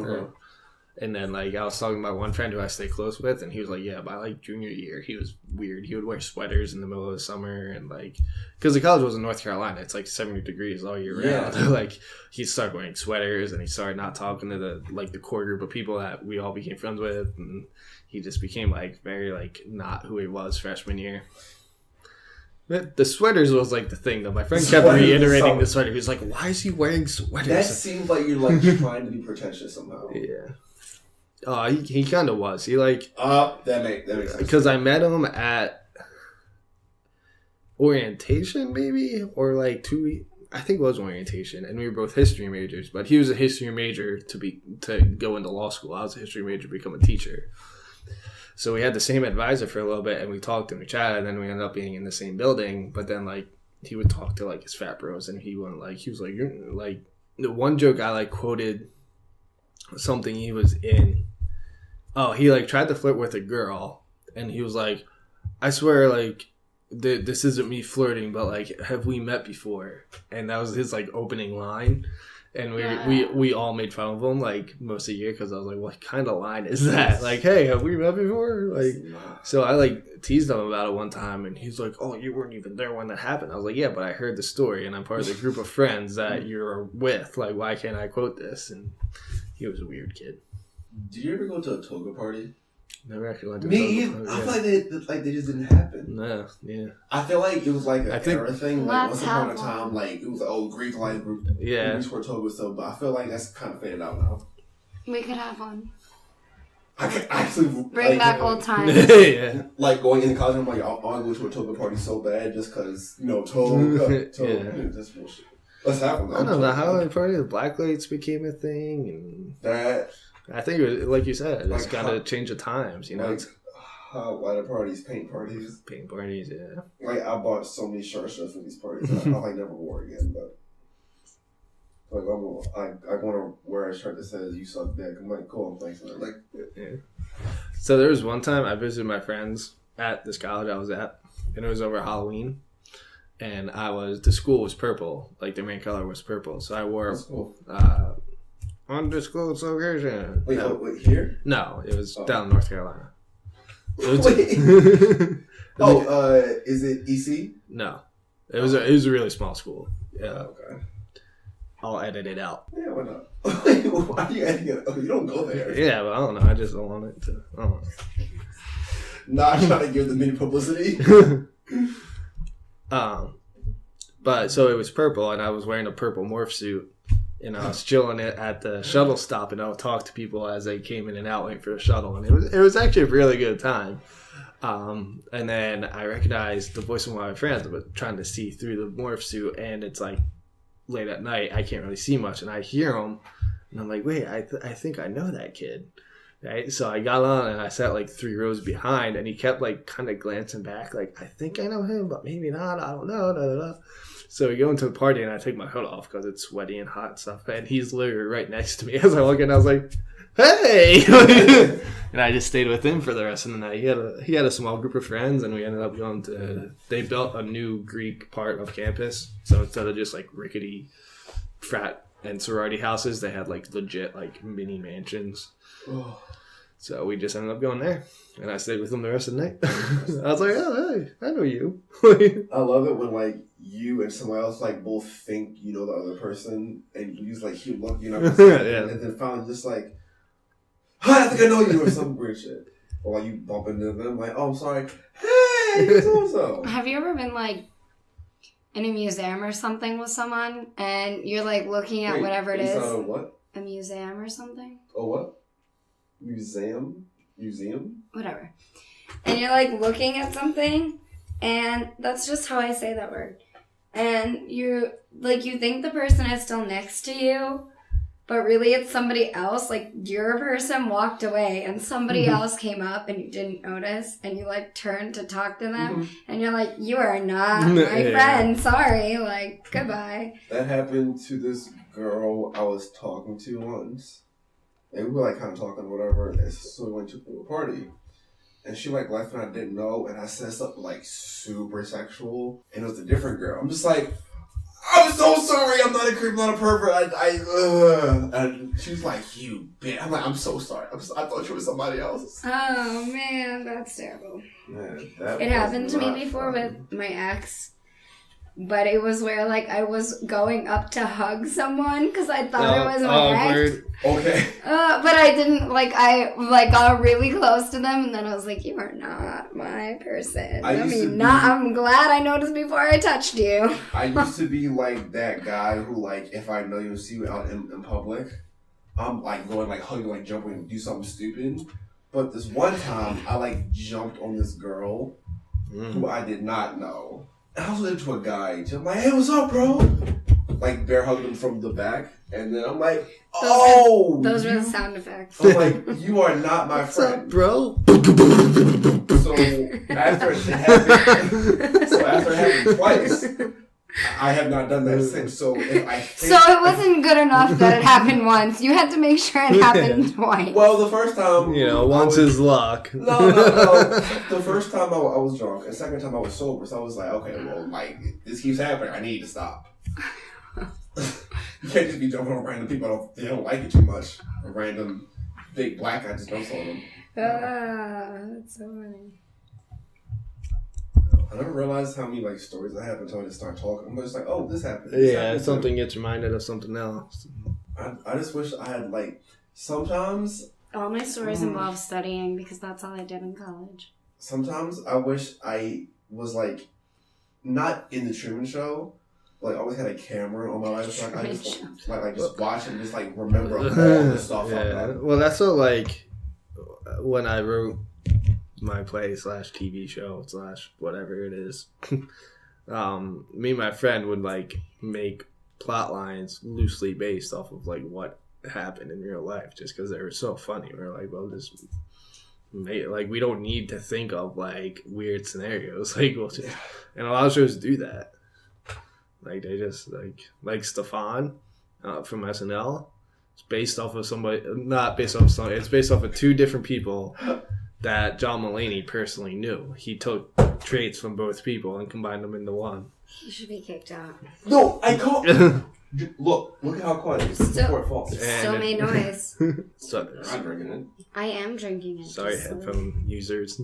And then, like, I was talking about one friend who I stay close with, and he was like, yeah, by, like, junior year, he was weird. He would wear sweaters in the middle of the summer, and, like, because the college was in North Carolina. It's, like, 70 degrees all year round. Yeah. Like, he started wearing sweaters, and he started not talking to the core group of people that we all became friends with, and he just became, like, very, like, not who he was freshman year. But the sweaters was like the thing though. My friend kept reiterating the sweater. He was like, "Why is he wearing sweaters?" That seems like you're like trying to be pretentious somehow. Yeah. Oh, he kind of was. He like. That makes sense. Because I met him at orientation, maybe, or like 2 weeks. I think it was orientation, and we were both history majors. But he was a history major to go into law school. I was a history major to become a teacher. So we had the same advisor for a little bit, and we talked and we chatted, and then we ended up being in the same building. But then, like, he would talk to, like, his frat bros, and he wouldn't, like, he was like, you're, like, the one joke I, like, quoted something he was in. Oh, he, like, tried to flirt with a girl, and he was like, I swear, like, this isn't me flirting, but, like, have we met before? And that was his, like, opening line. And we all made fun of him, like, most of the year, because I was like, what kind of line is that? Like, hey, have we met before? Like, so I, like, teased him about it one time, and he's like, oh, you weren't even there when that happened. I was like, yeah, but I heard the story, and I'm part of the group of friends that you're with. Like, why can't I quote this? And he was a weird kid. Did you ever go to a toga party? Never actually went to Me either. I feel like they just didn't happen. No, yeah. I feel like it was like an era thing. Like once upon a Let's time, like it was like, oh, Greek life group. Yeah. We wore toga so, but I feel like that's kind of faded out now. We could have one. I could actually Bring back old times. Yeah. Like going into college, I'm like, I want to go to a toga party so bad just because, you know, toga. Yeah. That's bullshit. Let's have one. I don't know how the party, the black lights became a thing, and that. I think it was, like you said, it's Like got to change the times, you know. Like, lighter parties, paint parties. Paint parties, yeah. Like, I bought so many short shirts for these parties. I like never wore again, but like I want to wear a shirt that says "You suck dick." I'm like, cool, thanks. Man. Like, Yeah. So there was one time I visited my friends at this college I was at, and it was over Halloween, and the school was purple, like the main color was purple, so I wore that's cool. undisclosed location. Wait, No. wait, here? No, it was down in North Carolina. Wait. Is it EC? No, it was a really small school. Yeah, Okay. I'll edit it out. Yeah, why not? Why are you editing it? Oh, you don't go there. Yeah, but I don't know. I just don't want it to. I don't know. Not trying to give them any publicity. But so it was purple, and I was wearing a purple morph suit, and I was chilling it at the shuttle stop, and I would talk to people as they came in and out waiting for the shuttle, and it was actually a really good time. And then I recognized the voice of one of my friends, but trying to see through the morph suit, and it's like late at night, I can't really see much, and I hear him, and I'm like, wait, I think I know that kid. Right, so I got on and I sat like 3 rows behind, and he kept like kind of glancing back, like I think I know him, but maybe not. I don't know. Da, da, da. So we go into the party, and I take my hood off because it's sweaty and hot and stuff. And he's literally right next to me as I walk in. I was like, "Hey!" And I just stayed with him for the rest of the night. He had a small group of friends, and we ended up going to. They built a new Greek part of campus, so instead of just like rickety frat and sorority houses, they had like legit like mini mansions. Oh. So we just ended up going there, and I stayed with them the rest of the night. I was like, "Oh, hey, I know you." I love it when like you and someone else like both think you know the other person, and you just like cute look, you know, Yeah. and then finally just like, "Hi, I think I know you," or some weird shit, or like you bump into them, like, "Oh, I'm sorry, hey, so." Have you ever been like in a museum or something with someone, and you're like looking at whatever it is? What? A museum or something? Oh, what? Museum? Whatever. And you're like looking at something, and that's just how I say that word. And you think the person is still next to you, but really it's somebody else. Like your person walked away and somebody else came up and you didn't notice, and you like turned to talk to them, and you're like, "You are not my friend. Sorry. Like, goodbye." That happened to this girl I was talking to once. And we were like kind of talking or whatever, and so we went to a party. And she like left and I didn't know, and I said something like super sexual, and it was a different girl. I'm just like, "I'm so sorry, I'm not a creep, I'm not a pervert, and she was like, "You bitch." I'm like, "I'm so sorry, I thought you were somebody else." Oh man, that's terrible. Man, It happened to me before with my ex. But it was where, like, I was going up to hug someone because I thought it was my ex. Okay. But I didn't, like, I, like, got really close to them, and then I was like, "You are not my person." I'm glad I noticed before I touched you. I used to be, like, that guy who, like, if I know you see me out in public, I'm, like, going, like, hugging, like, jumping and do something stupid. But this one time, I, like, jumped on this girl who I did not know. I was into a guy. I'm like, "Hey, what's up, bro?" Like, bear hugged him from the back. And then I'm like, Those are the sound effects. I'm like, "You are not my friend." What's up, bro? So after it happened twice, I have not done that since. So if I think, So it wasn't good enough that it happened once. You had to make sure it happened twice. well, the first time, Once is luck. No. The first time I was drunk, and the second time I was sober. So I was like, okay, well, like, this keeps happening. I need to stop. You can't just be jumping on random people. They don't like you too much. A random big black guy just dumps on them. That's so funny. I never realized how many like stories I have until I just start talking. I'm just like, "Oh, this happened." Something gets reminded of something else. I just wish I had like sometimes. All my stories involve studying because that's all I did in college. Sometimes I wish I was like not in the Truman Show. Like, I always had a camera on my life, so I just like just watch and just like remember all the stuff. Yeah. Well, that's what like when I wrote my play / TV show / whatever it is. Me and my friend would like make plot lines loosely based off of like what happened in real life, just because they were so funny. We were like, well, just Like, we don't need to think of, like, weird scenarios. Like, we'll just, and a lot of shows do that. Like, they just, like Stefan from SNL. It's based off of somebody, not based off of somebody, it's based off of two different people that John Mulaney personally knew. He took traits from both people and combined them into one. He should be kicked out. No, I can't. Look at how quiet it is. Before it falls. Still made noise. I'm drinking it. I am drinking it. Sorry, headphone users.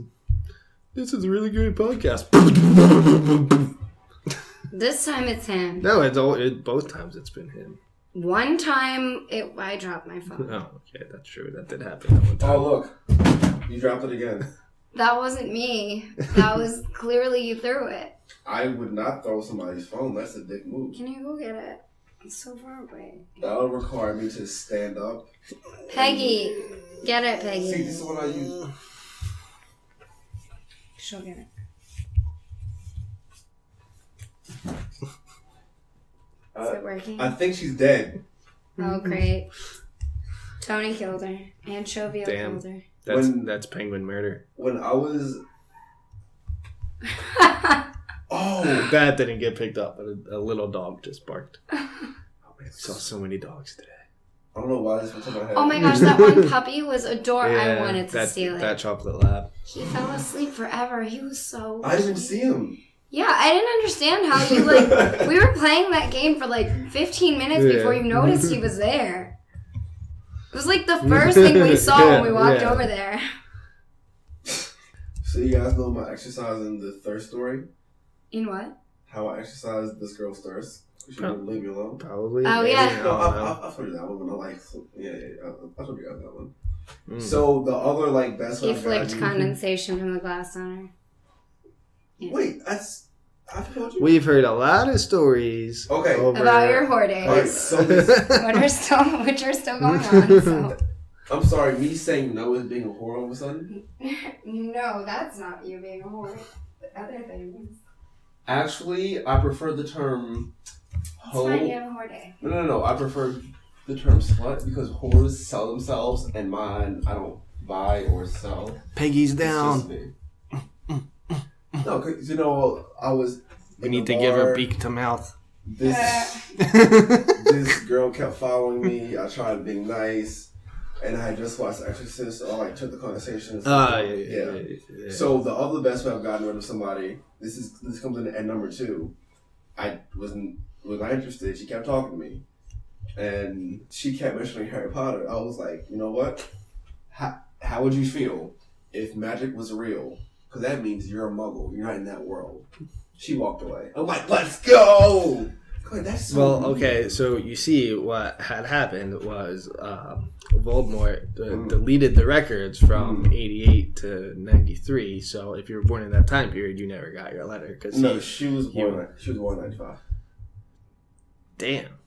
This is a really great podcast. This time it's him. No, both times it's been him. One time I dropped my phone. Oh, okay, that's true. That did happen that one time. Oh, look. You dropped it again. That wasn't me. That was clearly you threw it. I would not throw somebody's phone. That's a dick move. Can you go get it? It's so far away. That would require me to stand up. Peggy. Get it, Peggy. See, this is what I use. She'll get it. Is it working? I think she's dead. Oh, great. Tony killed her. Anchovio killed her. That's penguin murder. When I was... Oh! That didn't get picked up, but a little dog just barked. Oh, man, we saw so many dogs today. I don't know why this went to my head. Oh my gosh, that one puppy was adorable. I wanted to steal it. That chocolate lab. He fell asleep forever. He was so I didn't see him. Yeah, I didn't understand how you, like... we were playing that game for, like, 15 minutes before you noticed he was there. It was, like, the first thing we saw when we walked over there. So you guys know my exercise in the thirst story? In what? How I exercised this girl's thirst. She wouldn't leave me alone. Probably. Oh, maybe, yeah. No, I've told you that one, but I like... I told you guys that one. So the other, like, best He one I've flicked got- condensation from the glass on her. Yeah. Wait, I've told you? We've heard a lot of stories. Okay. About your whore days. Alright, so this... which are still going on, so... I'm sorry, me saying no is being a whore all of a sudden? No, that's not you being a whore. The other things. Actually, I prefer the term hoe. It's fine, you have a whore day. No. I prefer the term slut because whores sell themselves and mine I don't buy or sell. Peggy's It's down. just me. No, because, you know, I was... We in need the to give her bar. beak to mouth. This girl kept following me. I tried being nice. And I had just watched The Exorcist, so I like took the conversation. Yeah. So the other best way I've gotten rid of somebody, this comes in at number 2. I was not interested. She kept talking to me, and she kept mentioning Harry Potter. I was like, you know what? How would you feel if magic was real? Because that means you're a Muggle. You're not in that world. She walked away. I'm like, let's go. God, that's so Well, weird. okay, so you see what had happened was Voldemort deleted the records from 88 to 93. So if you were born in that time period, you never got your letter. No, she was born in 95. Damn.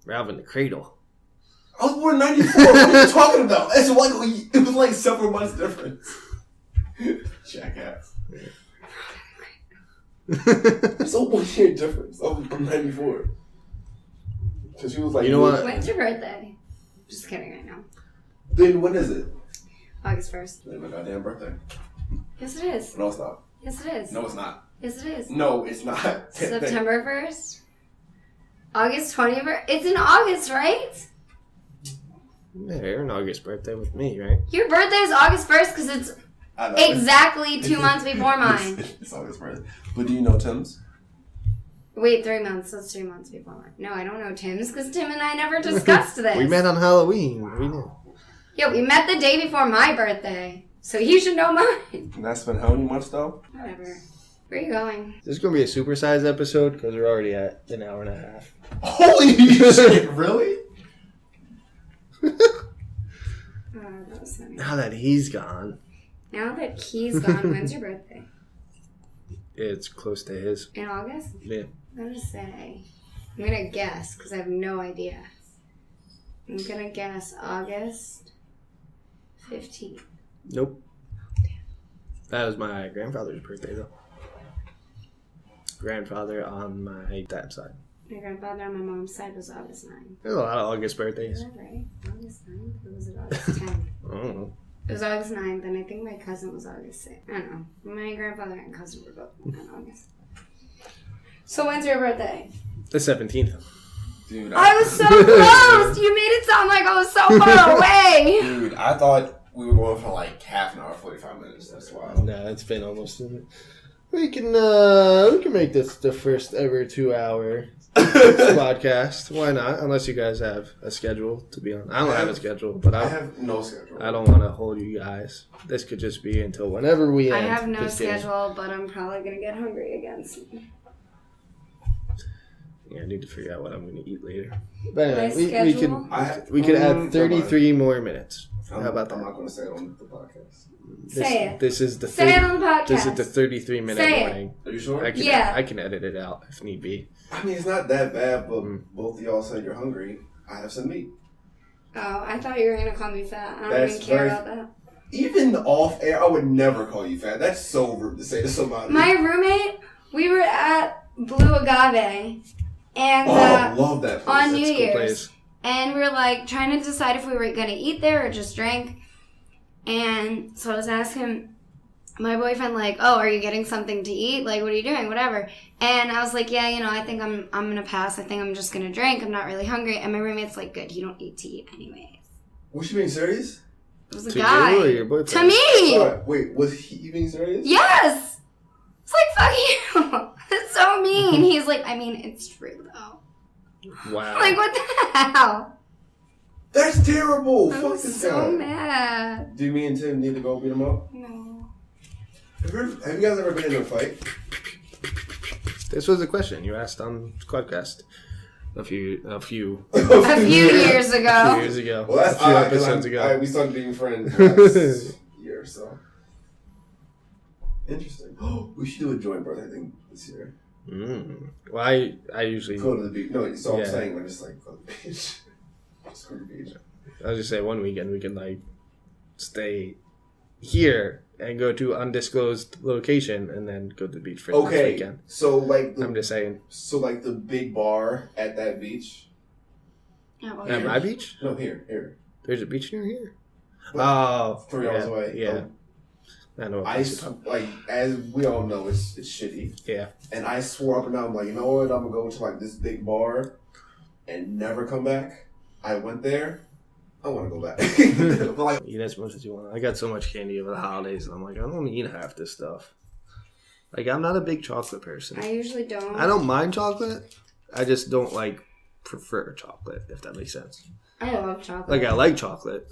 Ralph in the Cradle. I was born in 94. What are you talking about? It was like several months difference. Jackass. It's a 1 year difference. I'm 94. So she was like, You know what? When's your birthday? Just kidding right now. Then when is it? August 1st. It's my goddamn birthday. Yes, it is. No, it's not. Yes, it is. No, it's not. Yes, it is. No, it's not. September 1st? August 21st? It's in August, right? Yeah, you're an August birthday with me, right? Your birthday is August 1st because it's I know. exactly 2 months before mine. It's August 1st. But do you know Tim's? Wait, 3 months. That's 3 months before mine. No, I don't know Tim's because Tim and I never discussed this. We met on Halloween. We knew. Yeah, we met the day before my birthday. So you should know mine. And that's been how many months though? Whatever. Where are you going? This is going to be a supersized episode because we're already at an hour and a half. Holy shit, really? Oh, that was funny. Now that he's gone, Now that he's gone, when's your birthday? it's close to his. In August? Yeah. I'm gonna guess because I have no idea. I'm gonna guess August 15th. Nope. That was my grandfather's birthday, though. Grandfather on my dad's side. My grandfather on my mom's side was August 9th. There's a lot of August Is birthdays. that right? August 9th? Or was it August 10th? I don't know. It was August 9th, and I think my cousin was August 6th. I don't know. My grandfather and cousin were both in August. So when's your birthday? The 17th. Dude, I was so close! You made it sound like I was so far away! Dude, I thought we were going for like half an hour, 45 minutes. That's wild. No, it's been almost. We can make this the first ever 2-hour podcast. Why not? Unless you guys have a schedule to be on. I don't have a schedule, but I have no schedule. I don't want to hold you guys. This could just be until whenever we end. I have no this game. schedule, but I'm probably gonna get hungry again soon. Yeah, I need to figure out what I'm going to eat later. But anyway, My we schedule? we could add 33 more minutes. How about that? I'm not going to say it on the podcast. Say it. This is the Say it on the podcast. This is the 33-minute Say it. warning. Are you sure? I can edit it out if need be. I mean, it's not that bad, but both of y'all said you're hungry. I have some meat. Oh, I thought you were gonna call me fat. I don't That's even care very- about that. Even off air, I would never call you fat. That's so rude to say to somebody. My roommate, we were at Blue Agave, and love that place. on New That's a cool Year's, place. and we were like trying to decide if we were gonna eat there or just drink. And so I was asking my boyfriend, like, "Oh, are you getting something to eat? Like, what are you doing? Whatever." And I was like, "Yeah, I think I'm gonna pass. I think I'm just gonna drink. I'm not really hungry." And my roommate's like, "Good, you don't need to eat anyways." Was she being serious? It was a To guy. you or your boyfriend? To me. Sorry, wait, was he being serious? Yes. It's like, fuck you. That's so mean. He's like, I mean, it's true though. Wow. Like, what the hell? That's terrible. I Fuck was this so guy. mad. Do me and Tim need to go beat him up? No. Have you guys ever been in a fight? This was a question you asked on Sqwadcast a few A few years ago. years ago. Well, that's a few odd, 'cause episodes ago. we started being friends last year or so. Interesting. We should do a joint birthday thing this year. Well, I usually Go to the beach. No, so Yeah. I'm saying, like, just like go to the beach. Just go to the beach. I'll just say one weekend we can like stay here and go to undisclosed location and then go to the beach for the next Okay, weekend. so like I'm just saying. so like the big bar at that beach. Yeah, well, At my beach? No, here. There's a beach near here. Like, Oh, 3 hours away. Yeah, I know. What I place you're talking- like, as we all know, it's shitty. Yeah. And I swore up and down, I'm like, you know what? I'm gonna go to like this big bar and never come back. I went there. I want to go back. But like, Eat as much as you want. I got so much candy over the holidays, and I'm like, I don't eat half this stuff. Like, I'm not a big chocolate person. I usually don't. I don't mind chocolate. I just don't like prefer chocolate, if that makes sense. I love chocolate. Like, I like chocolate.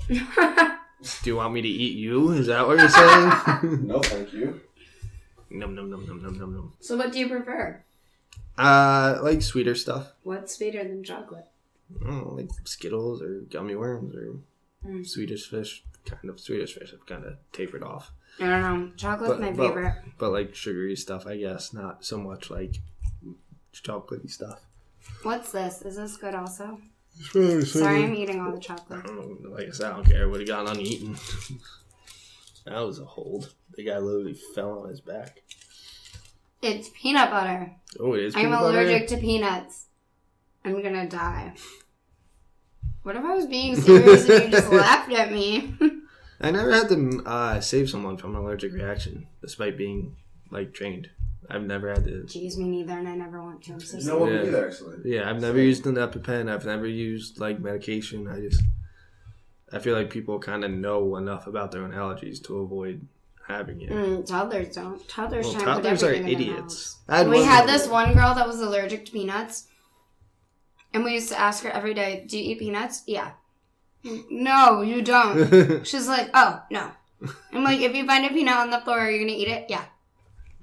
Do you want me to eat you? Is that what you're saying? no, thank you. Num num num num num num num. So what do you prefer? Like sweeter stuff. What's sweeter than chocolate? I don't know, like Skittles or gummy worms or Swedish fish. Kind of Swedish fish. I've kind of tapered off. I don't know. Chocolate's my favorite. But like sugary stuff, I guess. Not so much like chocolatey stuff. What's this? Is this good also? It's really Sorry, I'm eating all the chocolate. I don't know, like I said, I don't care. I would have gone uneaten. That was a hold. The guy literally fell on his back. It's peanut butter. Oh, it is I'm peanut butter? allergic to peanuts. I'm gonna die. What if I was being serious and you just laughed at me? I never had to save someone from an allergic reaction, despite being, like, trained. I've never had to... Jeez, me neither, and I never want to. I'm so No sorry. one Yeah. either, actually. Yeah, I've never used an EpiPen. I've never used, like, medication. I feel like people kind of know enough about their own allergies to avoid having it. Toddlers don't. Toddlers Well, try to put toddlers are everything in their idiots. mouths. I We one had girl- this one girl that was allergic to peanuts. And we used to ask her every day, do you eat peanuts? Yeah. No, you don't. She's like, oh, no. I'm like, if you find a peanut on the floor, are you going to eat it? Yeah.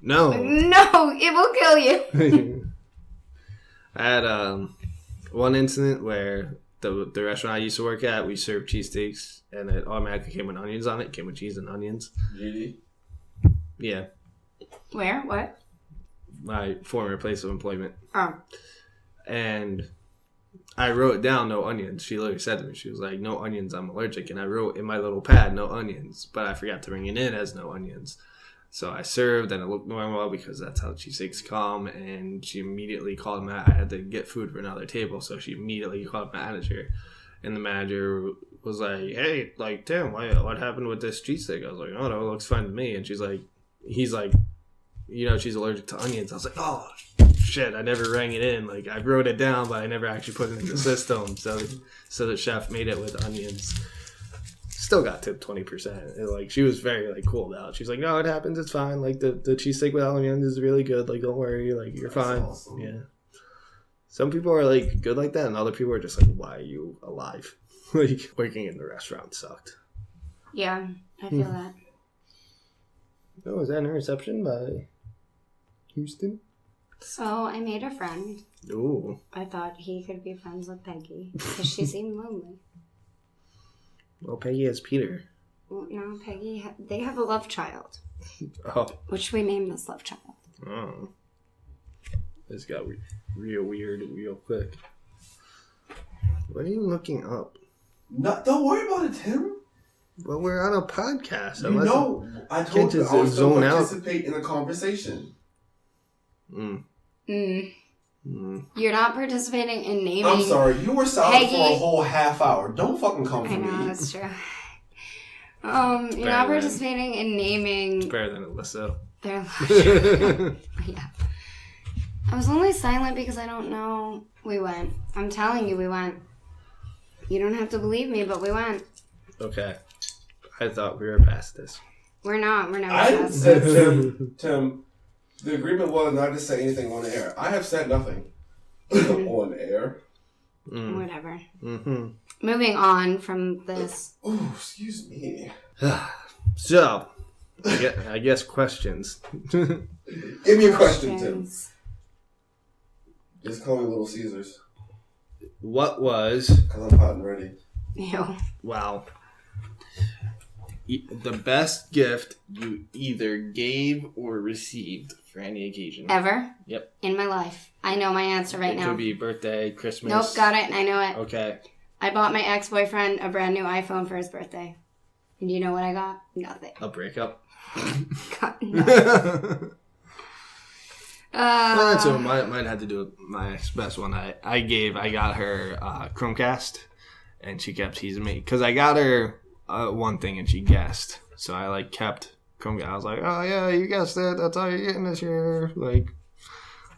No. No, it will kill you. I had one incident where the restaurant I used to work at, we served cheesesteaks, and it automatically came with onions on it. It came with cheese and onions. GD. Yeah. Where? What? My former place of employment. Oh. And I wrote down no onions. She literally said to me, she was like, no onions, I'm allergic. And I wrote in my little pad, no onions. But I forgot to bring it in as no onions. So I served, and it looked normal because that's how cheesesteaks come. And she immediately called I had to get food for another table. So she immediately called the manager. And the manager was like, hey, like, Tim, what happened with this cheese stick? I was like, oh, no, it looks fine to me. And he's like, she's allergic to onions. I was like, oh, shit, I never rang it in. Like, I wrote it down, but I never actually put it in the system. So the chef made it with onions. Still got tipped 20%. And, like, she was very, like, cool about it. She's like, no, it happens. It's fine. Like, the cheese steak with onions is really good. Like, don't worry. Like, you're fine. Awesome. Yeah. Some people are, like, good like that, and other people are just like, why are you alive? Like, working in the restaurant sucked. Yeah, I feel that. Oh, is that an interception by Houston? So I made a friend. Ooh. I thought he could be friends with Peggy because she seemed lonely. Well, Peggy has Peter. Well, no, Peggy, they have a love child, Oh. which we named this love child. Oh. This got real weird real quick. What are you looking up? No, don't worry about it, Tim. Well, we're on a podcast. You know, I told you I was going to participate in the conversation. You're not participating in naming. I'm sorry, you were silent Peggy. for a whole half hour. Don't fucking come for I know, me. that's true. You're not participating in naming. It's better than Alyssa. Their love child. Yeah. I was only silent because I don't know. We went. I'm telling you, we went. You don't have to believe me, but we went. Okay. I thought we were past this. We're not. We're never I past said, it. Tim, the agreement was not to say anything on air. I have said nothing on air. Whatever. Mm-hmm. Moving on from this. Oh, excuse me. So, I guess questions. Give me a question, Tim. Questions. Just call me Little Caesars. What was... Because I'm hot and ready. Ew. Wow. The best gift you either gave or received for any occasion. Ever? Yep. In my life. I know my answer right It now. could be birthday, Christmas. Nope, got it. I know it. Okay. I bought my ex-boyfriend a brand new iPhone for his birthday. And you know what I got? Nothing. A breakup. Got nothing. So mine had to do with my ex-best one. I got her Chromecast, and she kept teasing me. Because I got her one thing, and she guessed. So I, like, kept Chromecast. I was like, oh, yeah, you guessed it. That's all you're getting this year. Like,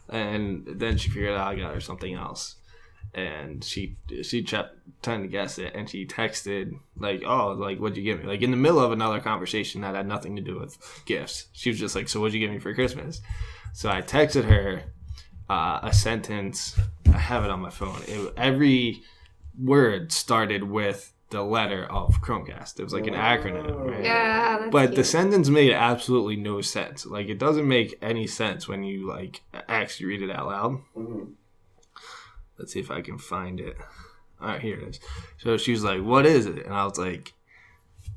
and then she figured out I got her something else. And she kept trying to guess it, and she texted, like, oh, like, what'd you give me? Like, in the middle of another conversation that had nothing to do with gifts. She was just like, so what'd you give me for Christmas? So I texted her a sentence. I have it on my phone. Every word started with the letter of Chromecast. It was like an acronym, right? Yeah, that's But cute. the sentence made absolutely no sense. Like, it doesn't make any sense when you, like, actually read it out loud. Mm-hmm. Let's see if I can find it. All right, here it is. So she was like, what is it? And I was like,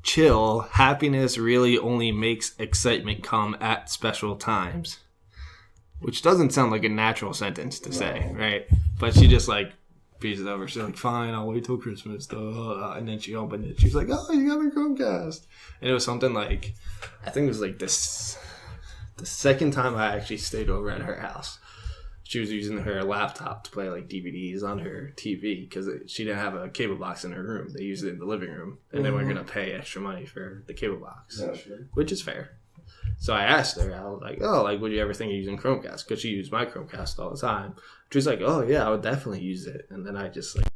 chill. Happiness really only makes excitement come at special times. Which doesn't sound like a natural sentence to say, right? But she just, like, breezes over. She's like, fine, I'll wait till Christmas. And then she opened it. She's like, oh, you got me Chromecast. And it was something like, I think it was like this, the second time I actually stayed over at her house. She was using her laptop to play, like, DVDs on her TV because she didn't have a cable box in her room. They used it in the living room. And then we're going to pay extra money for the cable box, which is fair. So I asked her, I was like, oh, like, would you ever think of using Chromecast? Because she used my Chromecast all the time. She was like, oh, yeah, I would definitely use it. And then I just, like,